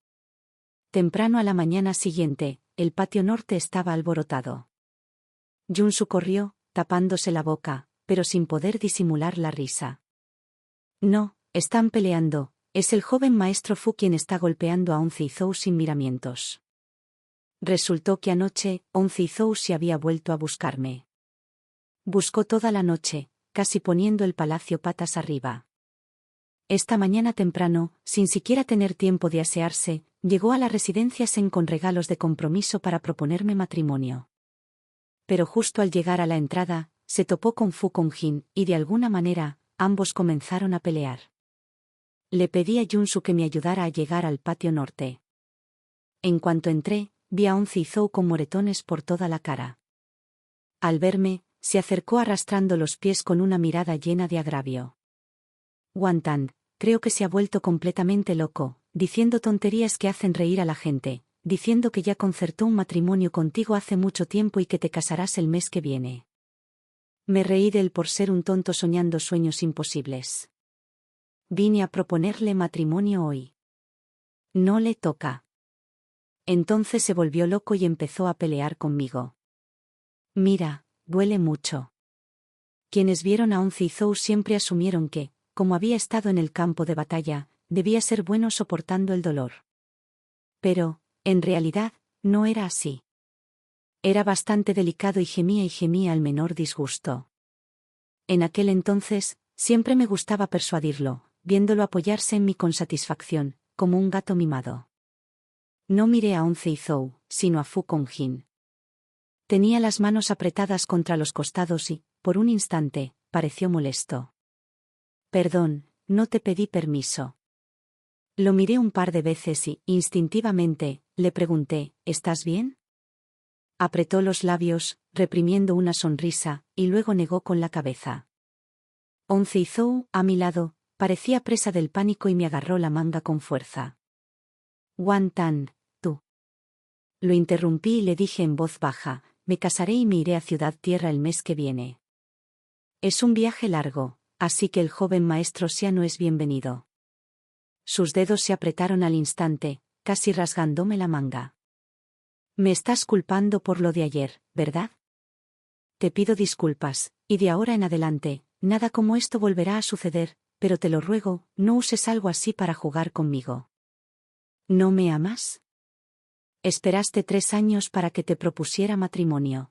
Temprano a la mañana siguiente, el patio norte estaba alborotado. Junsu corrió, tapándose la boca, pero sin poder disimular la risa. No, están peleando, es el joven maestro Fu quien está golpeando a On Zizou sin miramientos. Resultó que anoche, On Zizou se había vuelto a buscarme. Buscó toda la noche, casi poniendo el palacio patas arriba. Esta mañana temprano, sin siquiera tener tiempo de asearse, llegó a la residencia Sen con regalos de compromiso para proponerme matrimonio. Pero justo al llegar a la entrada, se topó con Fu Conjin, y de alguna manera, ambos comenzaron a pelear. Le pedí a Junsu que me ayudara a llegar al patio norte. En cuanto entré, vi a On Zizou con moretones por toda la cara. Al verme, se acercó arrastrando los pies con una mirada llena de agravio. Guantán, creo que se ha vuelto completamente loco, diciendo tonterías que hacen reír a la gente, diciendo que ya concertó un matrimonio contigo hace mucho tiempo y que te casarás el mes que viene. Me reí de él por ser un tonto soñando sueños imposibles. Vine a proponerle matrimonio hoy. No le toca. Entonces se volvió loco y empezó a pelear conmigo. Mira, duele mucho. Quienes vieron a On Zizou siempre asumieron que, como había estado en el campo de batalla, debía ser bueno soportando el dolor. Pero, en realidad, no era así. Era bastante delicado y gemía al menor disgusto. En aquel entonces, siempre me gustaba persuadirlo, viéndolo apoyarse en mí con satisfacción, como un gato mimado. No miré a On Zizou, sino a Fu Conjin. Tenía las manos apretadas contra los costados y, por un instante, pareció molesto. Perdón, no te pedí permiso. Lo miré un par de veces y, instintivamente, le pregunté, ¿estás bien? Apretó los labios, reprimiendo una sonrisa, y luego negó con la cabeza. On Zizou, a mi lado, parecía presa del pánico y me agarró la manga con fuerza. Guantán, tú. Lo interrumpí y le dije en voz baja, me casaré y me iré a Ciudad Tierra el mes que viene. Es un viaje largo, así que el joven maestro Xia no es bienvenido. Sus dedos se apretaron al instante, casi rasgándome la manga. Me estás culpando por lo de ayer, ¿verdad? Te pido disculpas, y de ahora en adelante, nada como esto volverá a suceder, pero te lo ruego, no uses algo así para jugar conmigo. ¿No me amas? Esperaste 3 años para que te propusiera matrimonio.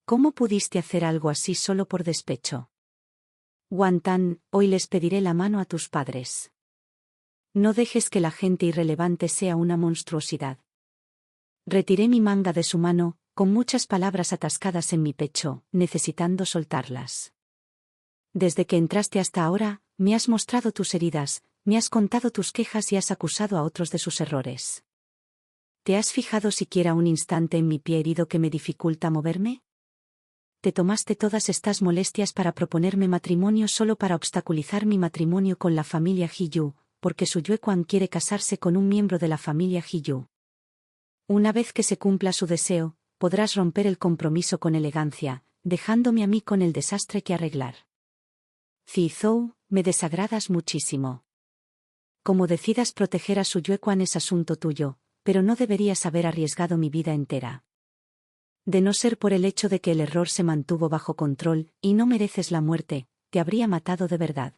¿Cómo pudiste hacer algo así solo por despecho? Guantán, hoy les pediré la mano a tus padres. No dejes que la gente irrelevante sea una monstruosidad. Retiré mi manga de su mano, con muchas palabras atascadas en mi pecho, necesitando soltarlas. Desde que entraste hasta ahora, me has mostrado tus heridas, me has contado tus quejas y has acusado a otros de sus errores. ¿Te has fijado siquiera un instante en mi pie herido que me dificulta moverme? Te tomaste todas estas molestias para proponerme matrimonio solo para obstaculizar mi matrimonio con la familia Hiyu, porque Su Yue-Kwan quiere casarse con un miembro de la familia Hiyu. Una vez que se cumpla su deseo, podrás romper el compromiso con elegancia, dejándome a mí con el desastre que arreglar. Zizou, me desagradas muchísimo. Como decidas proteger a Su Yue-Kwan es asunto tuyo, pero no deberías haber arriesgado mi vida entera. De no ser por el hecho de que el error se mantuvo bajo control, y no mereces la muerte, te habría matado de verdad.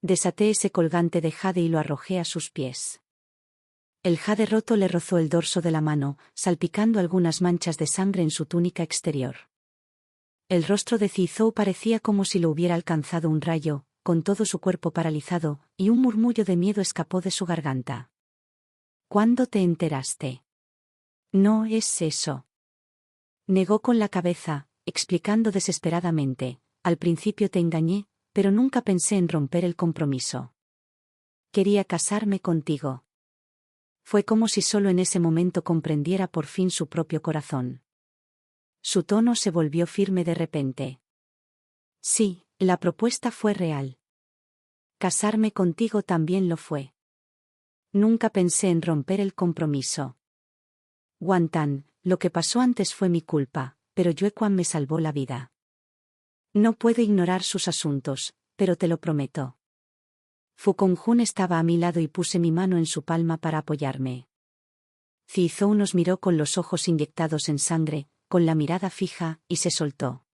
Desaté ese colgante de jade y lo arrojé a sus pies. El jade roto le rozó el dorso de la mano, salpicando algunas manchas de sangre en su túnica exterior. El rostro de Zizou parecía como si lo hubiera alcanzado un rayo, con todo su cuerpo paralizado, y un murmullo de miedo escapó de su garganta. ¿Cuándo te enteraste? No es eso. Negó con la cabeza, explicando desesperadamente, al principio te engañé, pero nunca pensé en romper el compromiso. Quería casarme contigo. Fue como si solo en ese momento comprendiera por fin su propio corazón. Su tono se volvió firme de repente. Sí, la propuesta fue real. Casarme contigo también lo fue. Nunca pensé en romper el compromiso. Guantán, lo que pasó antes fue mi culpa, pero Yue-Kwan me salvó la vida. No puedo ignorar sus asuntos, pero te lo prometo. Fu Kongjun estaba a mi lado y puse mi mano en su palma para apoyarme. Zizou nos miró con los ojos inyectados en sangre, con la mirada fija, y se soltó.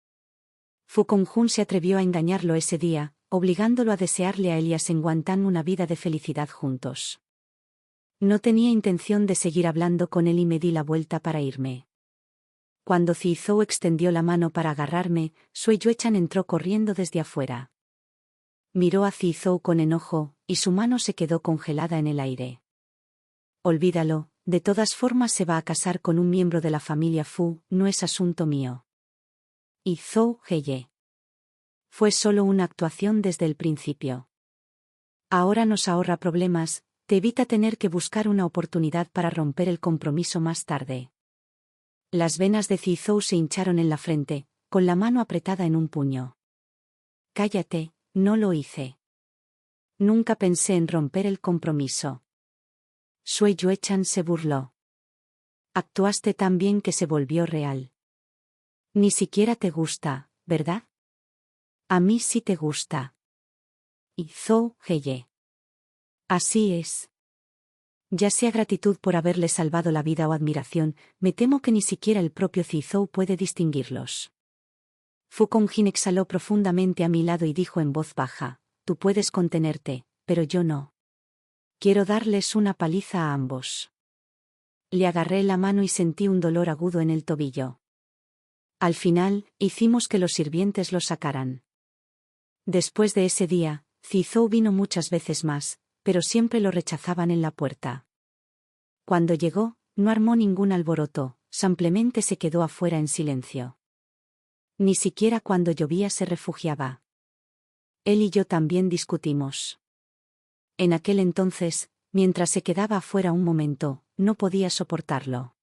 Fu Kongjun se atrevió a engañarlo ese día, obligándolo a desearle a Elias en Guantán una vida de felicidad juntos. No tenía intención de seguir hablando con él y me di la vuelta para irme. Cuando Zizou extendió la mano para agarrarme, Sui Yue-chan entró corriendo desde afuera. Miró a Zizou con enojo, y su mano se quedó congelada en el aire. Olvídalo, de todas formas se va a casar con un miembro de la familia Fu, no es asunto mío. Y Zhou Heye. Fue solo una actuación desde el principio. Ahora nos ahorra problemas, te evita tener que buscar una oportunidad para romper el compromiso más tarde. Las venas de Zizou se hincharon en la frente, con la mano apretada en un puño. Cállate, no lo hice. Nunca pensé en romper el compromiso. Sui Yue-chan se burló. Actuaste tan bien que se volvió real. Ni siquiera te gusta, ¿verdad? A mí sí te gusta. Y Zhou Heye. Así es. Ya sea gratitud por haberle salvado la vida o admiración, me temo que ni siquiera el propio Zizou puede distinguirlos. Fu Kongjin exhaló profundamente a mi lado y dijo en voz baja, tú puedes contenerte, pero yo no. Quiero darles una paliza a ambos. Le agarré la mano y sentí un dolor agudo en el tobillo. Al final, hicimos que los sirvientes lo sacaran. Después de ese día, Zizou vino muchas veces más, pero siempre lo rechazaban en la puerta. Cuando llegó, no armó ningún alboroto, simplemente se quedó afuera en silencio. Ni siquiera cuando llovía se refugiaba. Él y yo también discutimos. En aquel entonces, mientras se quedaba afuera un momento, no podía soportarlo.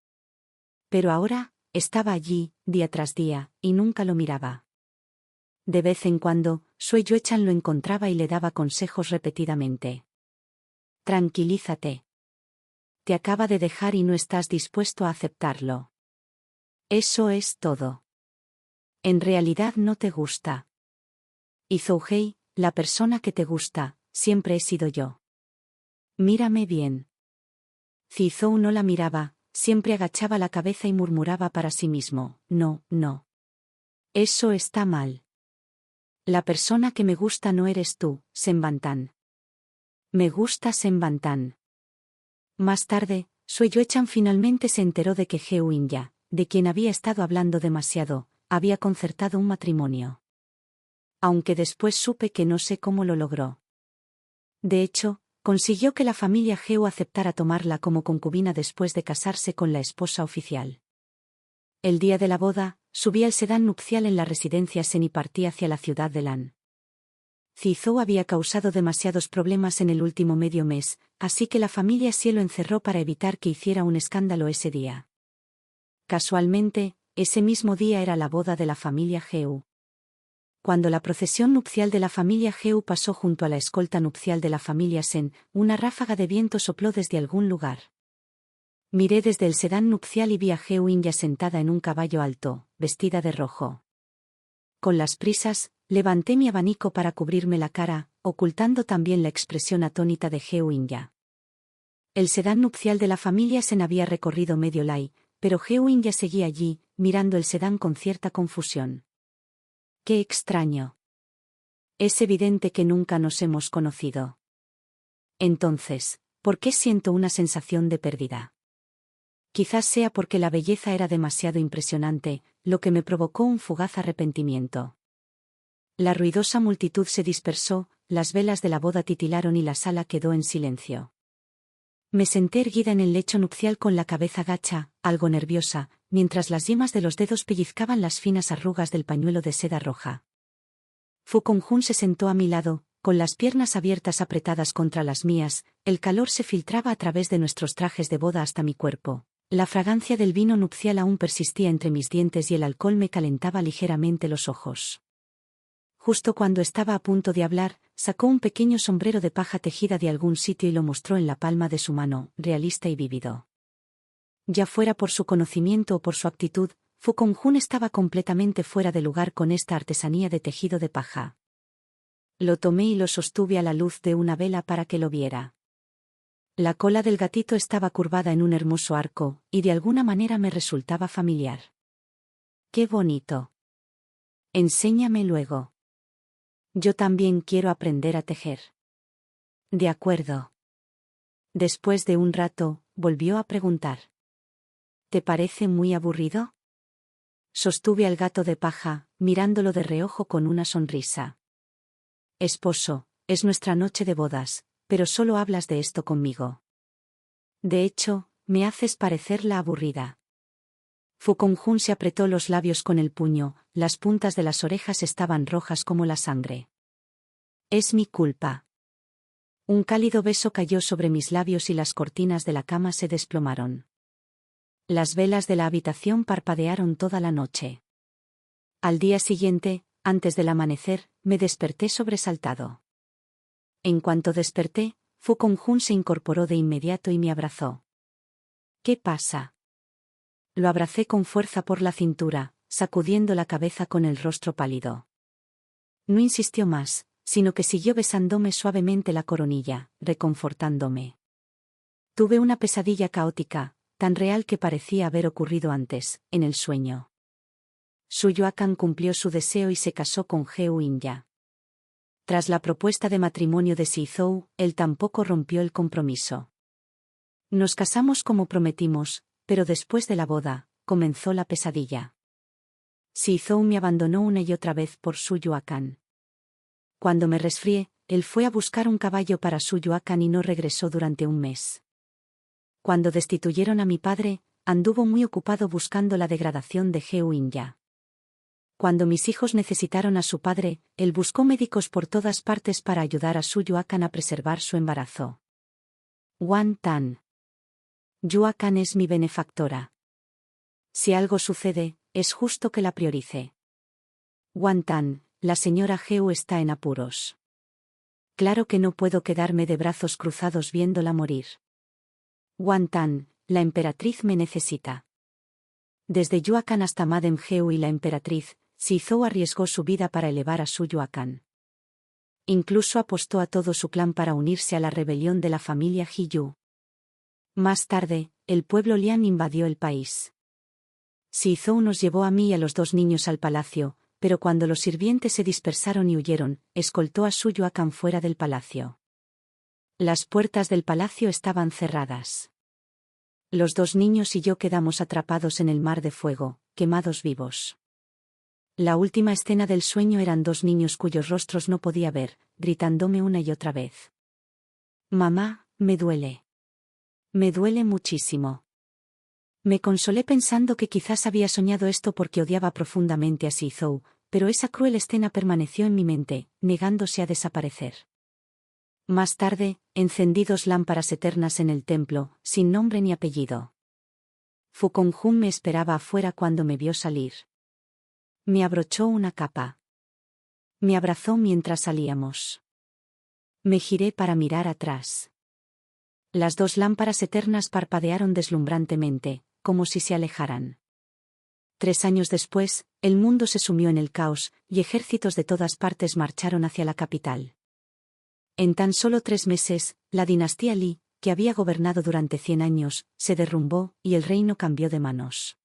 Pero ahora, estaba allí, día tras día, y nunca lo miraba. De vez en cuando, Sui Yue-chan lo encontraba y le daba consejos repetidamente. Tranquilízate. Te acaba de dejar y no estás dispuesto a aceptarlo. Eso es todo. En realidad no te gusta. Y Zhou-hei, la persona que te gusta, siempre he sido yo. Mírame bien. Zizou no la miraba, siempre agachaba la cabeza y murmuraba para sí mismo, no, no. Eso está mal. La persona que me gusta no eres tú, Senbantán. Me gusta Senbantán. Más tarde, Sui Yue-chan finalmente se enteró de que He Uinya, de quien había estado hablando demasiado, había concertado un matrimonio. Aunque después supe que no sé cómo lo logró. De hecho, consiguió que la familia Geu aceptara tomarla como concubina después de casarse con la esposa oficial. El día de la boda, subí al sedán nupcial en la residencia Sen y partí hacia la ciudad de Lan. Zizou había causado demasiados problemas en el último medio mes, así que la familia Xie lo encerró para evitar que hiciera un escándalo ese día. Casualmente, ese mismo día era la boda de la familia Geu. Cuando la procesión nupcial de la familia Geu pasó junto a la escolta nupcial de la familia Sen, una ráfaga de viento sopló desde algún lugar. Miré desde el sedán nupcial y vi a Geu India sentada en un caballo alto, vestida de rojo. Con las prisas, levanté mi abanico para cubrirme la cara, ocultando también la expresión atónita de Geu India. El sedán nupcial de la familia Sen había recorrido medio lai, pero Geu India seguía allí, mirando el sedán con cierta confusión. ¡Qué extraño! Es evidente que nunca nos hemos conocido. Entonces, ¿por qué siento una sensación de pérdida? Quizás sea porque la belleza era demasiado impresionante, lo que me provocó un fugaz arrepentimiento. La ruidosa multitud se dispersó, las velas de la boda titilaron y la sala quedó en silencio. Me senté erguida en el lecho nupcial con la cabeza gacha, algo nerviosa, mientras las yemas de los dedos pellizcaban las finas arrugas del pañuelo de seda roja. Fu Congjun se sentó a mi lado, con las piernas abiertas apretadas contra las mías, el calor se filtraba a través de nuestros trajes de boda hasta mi cuerpo. La fragancia del vino nupcial aún persistía entre mis dientes y el alcohol me calentaba ligeramente los ojos. Justo cuando estaba a punto de hablar, sacó un pequeño sombrero de paja tejida de algún sitio y lo mostró en la palma de su mano, realista y vívido. Ya fuera por su conocimiento o por su actitud, Fu Congjun estaba completamente fuera de lugar con esta artesanía de tejido de paja. Lo tomé y lo sostuve a la luz de una vela para que lo viera. La cola del gatito estaba curvada en un hermoso arco, y de alguna manera me resultaba familiar. ¡Qué bonito! Enséñame luego. Yo también quiero aprender a tejer. De acuerdo. Después de un rato, volvió a preguntar. ¿Te parece muy aburrido? Sostuve al gato de paja, mirándolo de reojo con una sonrisa. Esposo, es nuestra noche de bodas, pero solo hablas de esto conmigo. De hecho, me haces parecer la aburrida. Fu Congjun se apretó los labios con el puño, las puntas de las orejas estaban rojas como la sangre. Es mi culpa. Un cálido beso cayó sobre mis labios y las cortinas de la cama se desplomaron. Las velas de la habitación parpadearon toda la noche. Al día siguiente, antes del amanecer, me desperté sobresaltado. En cuanto desperté, Fu Congjun se incorporó de inmediato y me abrazó. ¿Qué pasa? Lo abracé con fuerza por la cintura, sacudiendo la cabeza con el rostro pálido. No insistió más, sino que siguió besándome suavemente la coronilla, reconfortándome. Tuve una pesadilla caótica, tan real que parecía haber ocurrido antes, en el sueño. Su Yoakan cumplió su deseo y se casó con Geu Inya. Tras la propuesta de matrimonio de Zizou, él tampoco rompió el compromiso. Nos casamos como prometimos, pero después de la boda, comenzó la pesadilla. Zizou me abandonó una y otra vez por Su Yoakan. Cuando me resfrié, él fue a buscar un caballo para Su Yoakan y no regresó durante un mes. Cuando destituyeron a mi padre, anduvo muy ocupado buscando la degradación de Geu Inya. Cuando mis hijos necesitaron a su padre, él buscó médicos por todas partes para ayudar a Su Yoakan a preservar su embarazo. Wan Tan. Yoakan es mi benefactora. Si algo sucede, es justo que la priorice. Wan Tan, la señora Geu está en apuros. Claro que no puedo quedarme de brazos cruzados viéndola morir. Wan Tan, la emperatriz me necesita. Desde Yoakan hasta Madame Geu y la emperatriz, Zizou arriesgó su vida para elevar a Su Yoakan. Incluso apostó a todo su clan para unirse a la rebelión de la familia Hiyu. Más tarde, el pueblo Lian invadió el país. Zizou nos llevó a mí y a los dos niños al palacio, pero cuando los sirvientes se dispersaron y huyeron, escoltó a Su Yoakan fuera del palacio. Las puertas del palacio estaban cerradas. Los dos niños y yo quedamos atrapados en el mar de fuego, quemados vivos. La última escena del sueño eran dos niños cuyos rostros no podía ver, gritándome una y otra vez. Mamá, me duele. Me duele muchísimo. Me consolé pensando que quizás había soñado esto porque odiaba profundamente a Shizou, pero esa cruel escena permaneció en mi mente, negándose a desaparecer. Más tarde, encendí dos lámparas eternas en el templo, sin nombre ni apellido. Fu Conjun me esperaba afuera cuando me vio salir. Me abrochó una capa. Me abrazó mientras salíamos. Me giré para mirar atrás. Las dos lámparas eternas parpadearon deslumbrantemente, como si se alejaran. 3 años después, el mundo se sumió en el caos, y ejércitos de todas partes marcharon hacia la capital. En tan solo 3 meses, la dinastía Li, que había gobernado durante 100 años, se derrumbó, y el reino cambió de manos.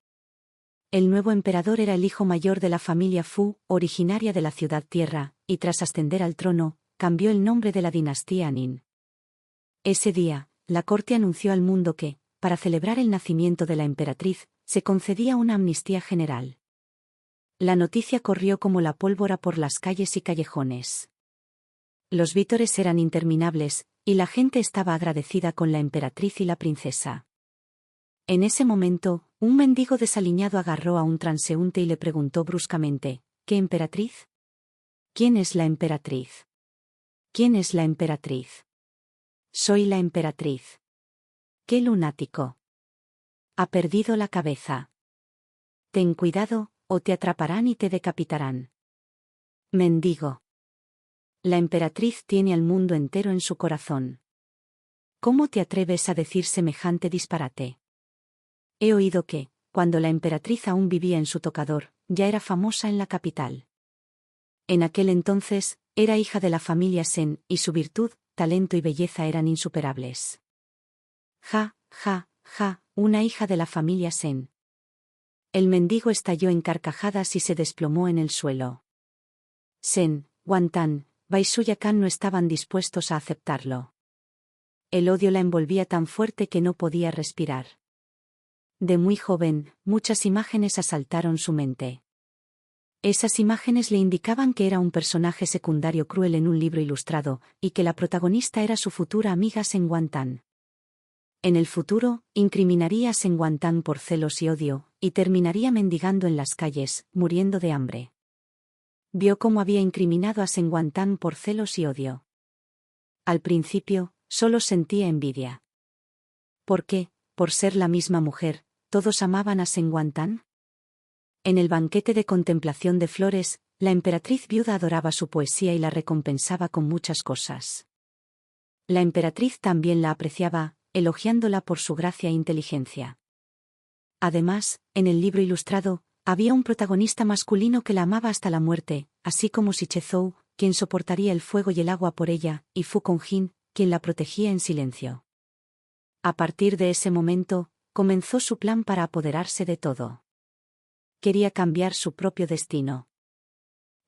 El nuevo emperador era el hijo mayor de la familia Fu, originaria de la ciudad Tierra, y tras ascender al trono, cambió el nombre de la dinastía a Nin. Ese día, la corte anunció al mundo que, para celebrar el nacimiento de la emperatriz, se concedía una amnistía general. La noticia corrió como la pólvora por las calles y callejones. Los vítores eran interminables, y la gente estaba agradecida con la emperatriz y la princesa. En ese momento, un mendigo desaliñado agarró a un transeúnte y le preguntó bruscamente, ¿qué emperatriz? ¿Quién es la emperatriz? ¿Quién es la emperatriz? Soy la emperatriz. ¡Qué lunático! Ha perdido la cabeza. Ten cuidado, o te atraparán y te decapitarán. Mendigo. La emperatriz tiene al mundo entero en su corazón. ¿Cómo te atreves a decir semejante disparate? He oído que, cuando la emperatriz aún vivía en su tocador, ya era famosa en la capital. En aquel entonces, era hija de la familia Sen, y su virtud, talento y belleza eran insuperables. Ja, ja, ja, una hija de la familia Sen. El mendigo estalló en carcajadas y se desplomó en el suelo. Sen, Wantan, Baisuya Khan no estaban dispuestos a aceptarlo. El odio la envolvía tan fuerte que no podía respirar. De muy joven, muchas imágenes asaltaron su mente. Esas imágenes le indicaban que era un personaje secundario cruel en un libro ilustrado, y que la protagonista era su futura amiga Sen Wantan. En el futuro, incriminaría a Sen Wantan por celos y odio, y terminaría mendigando en las calles, muriendo de hambre. Vio cómo había incriminado a Sen Wantan por celos y odio. Al principio, solo sentía envidia. ¿Por qué, por ser la misma mujer, todos amaban a Sen Wantan? En el banquete de contemplación de flores, la emperatriz viuda adoraba su poesía y la recompensaba con muchas cosas. La emperatriz también la apreciaba, elogiándola por su gracia e inteligencia. Además, en el libro ilustrado, había un protagonista masculino que la amaba hasta la muerte, así como Shichezou, quien soportaría el fuego y el agua por ella, y Fu Conjin, quien la protegía en silencio. A partir de ese momento, comenzó su plan para apoderarse de todo. Quería cambiar su propio destino.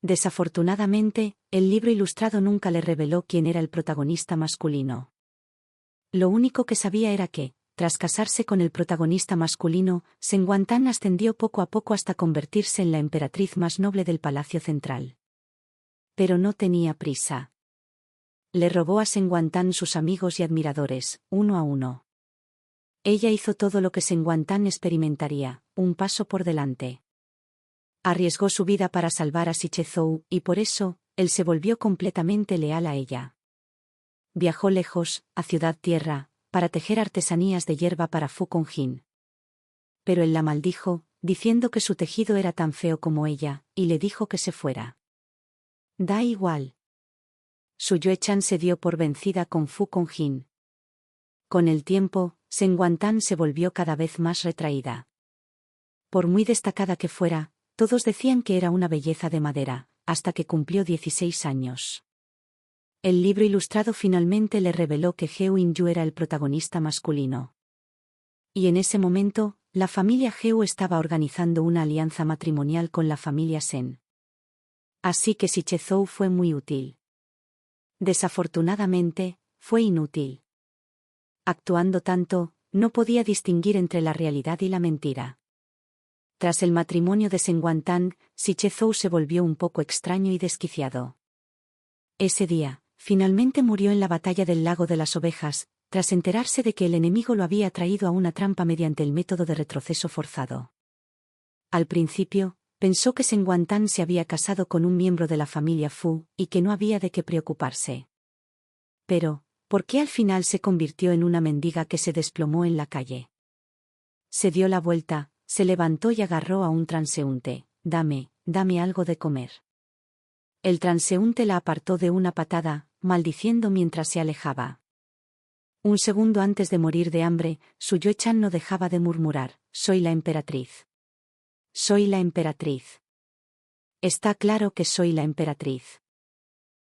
Desafortunadamente, el libro ilustrado nunca le reveló quién era el protagonista masculino. Lo único que sabía era que, tras casarse con el protagonista masculino, Sen Wantan ascendió poco a poco hasta convertirse en la emperatriz más noble del Palacio Central. Pero no tenía prisa. Le robó a Sen Wantan sus amigos y admiradores, uno a uno. Ella hizo todo lo que Sen Wantan experimentaría, un paso por delante. Arriesgó su vida para salvar a Shichezou, y por eso, él se volvió completamente leal a ella. Viajó lejos, a Ciudad Tierra, para tejer artesanías de hierba para Fu Conjin. Pero él la maldijo, diciendo que su tejido era tan feo como ella, y le dijo que se fuera. Da igual. Su Yue-chan se dio por vencida con Fu Conjin. Con el tiempo, Sen Wantan se volvió cada vez más retraída. Por muy destacada que fuera, todos decían que era una belleza de madera, hasta que cumplió 16 años. El libro ilustrado finalmente le reveló que Heu In-yu era el protagonista masculino. Y en ese momento, la familia Heu estaba organizando una alianza matrimonial con la familia Sen. Así que Shichezou fue muy útil. Desafortunadamente, fue inútil. Actuando tanto, no podía distinguir entre la realidad y la mentira. Tras el matrimonio de Senguantang, Sichezhou se volvió un poco extraño y desquiciado. Ese día, finalmente murió en la batalla del lago de las ovejas, tras enterarse de que el enemigo lo había traído a una trampa mediante el método de retroceso forzado. Al principio, pensó que Senguantang se había casado con un miembro de la familia Fu, y que no había de qué preocuparse. Pero, ¿por qué al final se convirtió en una mendiga que se desplomó en la calle? Se dio la vuelta, se levantó y agarró a un transeúnte. Dame algo de comer. El transeúnte la apartó de una patada, maldiciendo mientras se alejaba. Un segundo antes de morir de hambre, Su Yue-chan no dejaba de murmurar: «Soy la emperatriz. Soy la emperatriz. Está claro que soy la emperatriz».